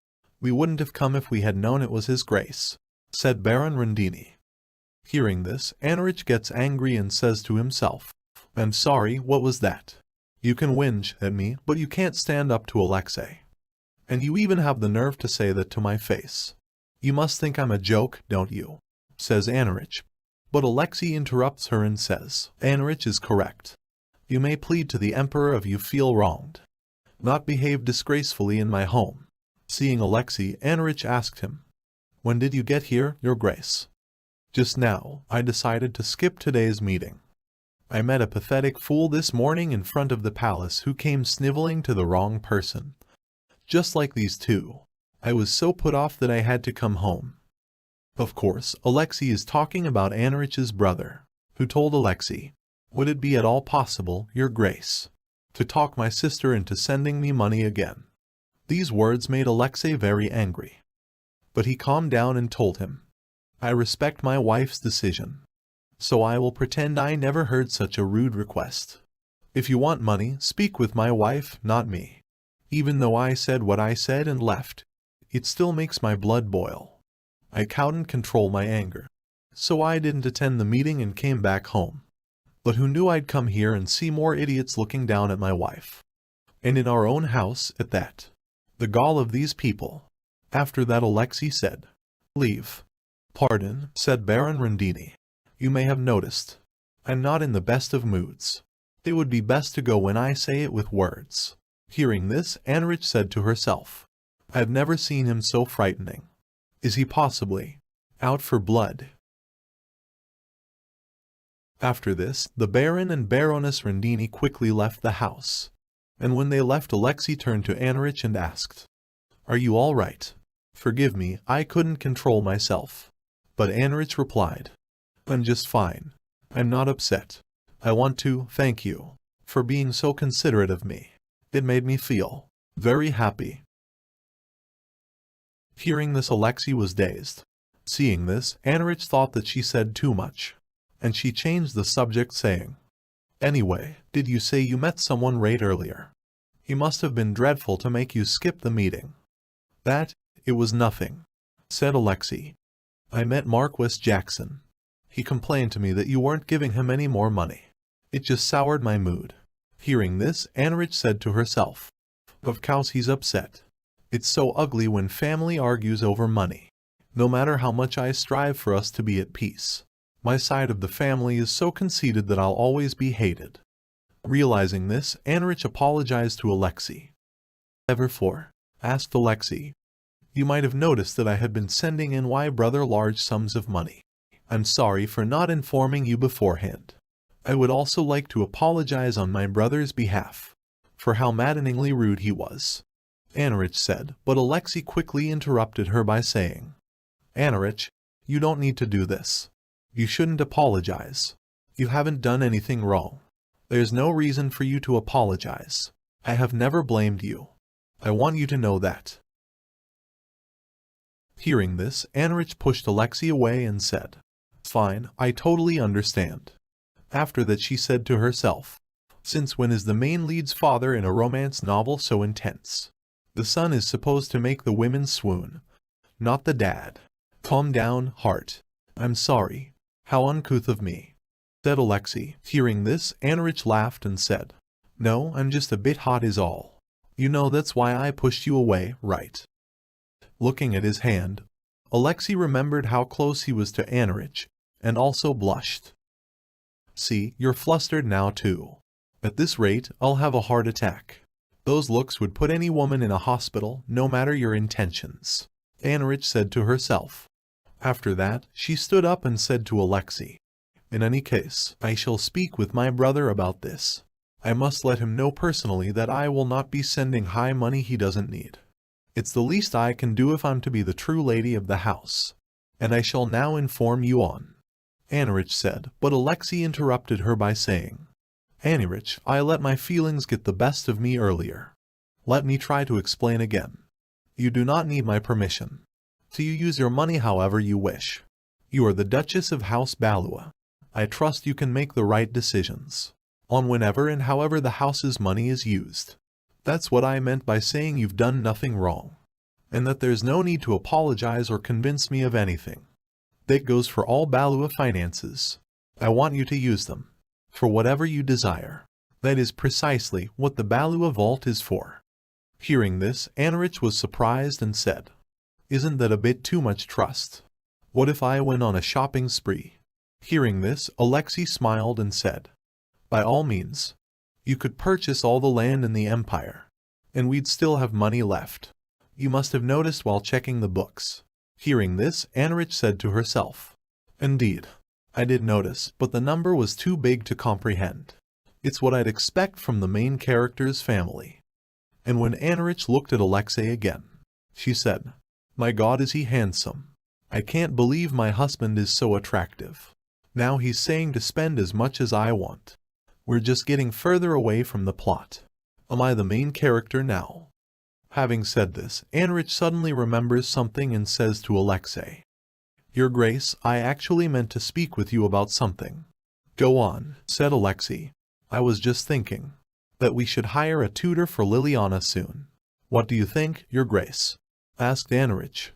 We wouldn't have come if we had known it was His Grace, said Baron Rendini. Hearing this, Anneriche gets angry and says to himself, I'm sorry, what was that? You can whinge at me, but you can't stand up to Alexei. And you even have the nerve to say that to my face. You must think I'm a joke, don't you? Says Anneriche. But Alexei interrupts her and says, Anneriche is correct. You may plead to the Emperor if you feel wronged. Not behave disgracefully in my home. Seeing Alexei, Anneriche asked him, When did you get here, Your Grace? Just now, I decided to skip today's meeting. I met a pathetic fool this morning in front of the palace who came sniveling to the wrong person. Just like these two. I was so put off that I had to come home. Of course, Alexei is talking about Anneriche's brother, who told Alexei, Would it be at all possible, Your Grace, to talk my sister into sending me money again? These words made Alexei very angry. But he calmed down and told him, I respect my wife's decision, so I will pretend I never heard such a rude request. If you want money, speak with my wife, not me. Even though I said what I said and left, it still makes my blood boil. I couldn't control my anger, so I didn't attend the meeting and came back home. But who knew I'd come here and see more idiots looking down at my wife? And in our own house, at that. The gall of these people. After that Alexei said, Leave. Pardon, said Baron Rendini. You may have noticed. I'm not in the best of moods. It would be best to go when I say it with words. Hearing this, Anneriche said to herself, I've never seen him so frightening. Is he possibly out for blood? After this, the Baron and Baroness Rendini quickly left the house. And when they left, Alexei turned to Anneriche and asked, Are you all right? Forgive me, I couldn't control myself. But Anneriche replied, I'm just fine. I'm not upset. I want to thank you for being so considerate of me. It made me feel very happy. Hearing this, Alexei was dazed. Seeing this, Anneriche thought that she said too much, and she changed the subject saying, Anyway, did you say you met someone right earlier? He must have been dreadful to make you skip the meeting. That, it was nothing, said Alexei. I met Marquis Jackson. He complained to me that you weren't giving him any more money. It just soured my mood. Hearing this, Anneriche said to herself, Of course he's upset. It's so ugly when family argues over money. No matter how much I strive for us to be at peace, my side of the family is so conceited that I'll always be hated. Realizing this, Anneriche apologized to Alexei. Ever for? Asked Alexei. You might have noticed that I had been sending in my brother large sums of money. I'm sorry for not informing you beforehand. I would also like to apologize on my brother's behalf for how maddeningly rude he was. Anneriche said, but Alexei quickly interrupted her by saying, Anneriche, you don't need to do this. You shouldn't apologize. You haven't done anything wrong. There's no reason for you to apologize. I have never blamed you. I want you to know that. Hearing this, Anneriche pushed Alexei away and said, "Fine, I totally understand." After that she said to herself, "Since when is the main lead's father in a romance novel so intense? The son is supposed to make the women swoon, not the dad." "Calm down, heart. I'm sorry. How uncouth of me," said Alexei. Hearing this, Anneriche laughed and said, "No, I'm just a bit hot is all. You know that's why I pushed you away, right?" Looking at his hand, Alexei remembered how close he was to Anneriche, and also blushed. "See, you're flustered now too. At this rate, I'll have a heart attack." Those looks would put any woman in a hospital, no matter your intentions, Anneriche said to herself. After that, she stood up and said to Alexei, "In any case, I shall speak with my brother about this. I must let him know personally that I will not be sending high money he doesn't need. It's the least I can do if I'm to be the true lady of the house. And I shall now inform you on," Anneriche said, but Alexei interrupted her by saying, "Anneriche, I let my feelings get the best of me earlier. Let me try to explain again. You do not need my permission. So you use your money however you wish. You are the Duchess of House Balua. I trust you can make the right decisions on whenever and however the house's money is used. That's what I meant by saying you've done nothing wrong, and that there's no need to apologize or convince me of anything. That goes for all Balua finances. I want you to use them for whatever you desire. That is precisely what the Balua vault is for." Hearing this, Anneriche was surprised and said, "Isn't that a bit too much trust? What if I went on a shopping spree?" Hearing this, Alexei smiled and said, "By all means. You could purchase all the land in the empire, and we'd still have money left. You must have noticed while checking the books." Hearing this, Anneriche said to herself, "Indeed, I did notice, but the number was too big to comprehend. It's what I'd expect from the main character's family." And when Anneriche looked at Alexei again, she said, "My God, is he handsome. I can't believe my husband is so attractive. Now he's saying to spend as much as I want. We're just getting further away from the plot. Am I the main character now?" Having said this, Anneriche suddenly remembers something and says to Alexei, "Your Grace, I actually meant to speak with you about something." "Go on," said Alexei. "I was just thinking that we should hire a tutor for Liliana soon." "What do you think, Your Grace?" asked Anneriche.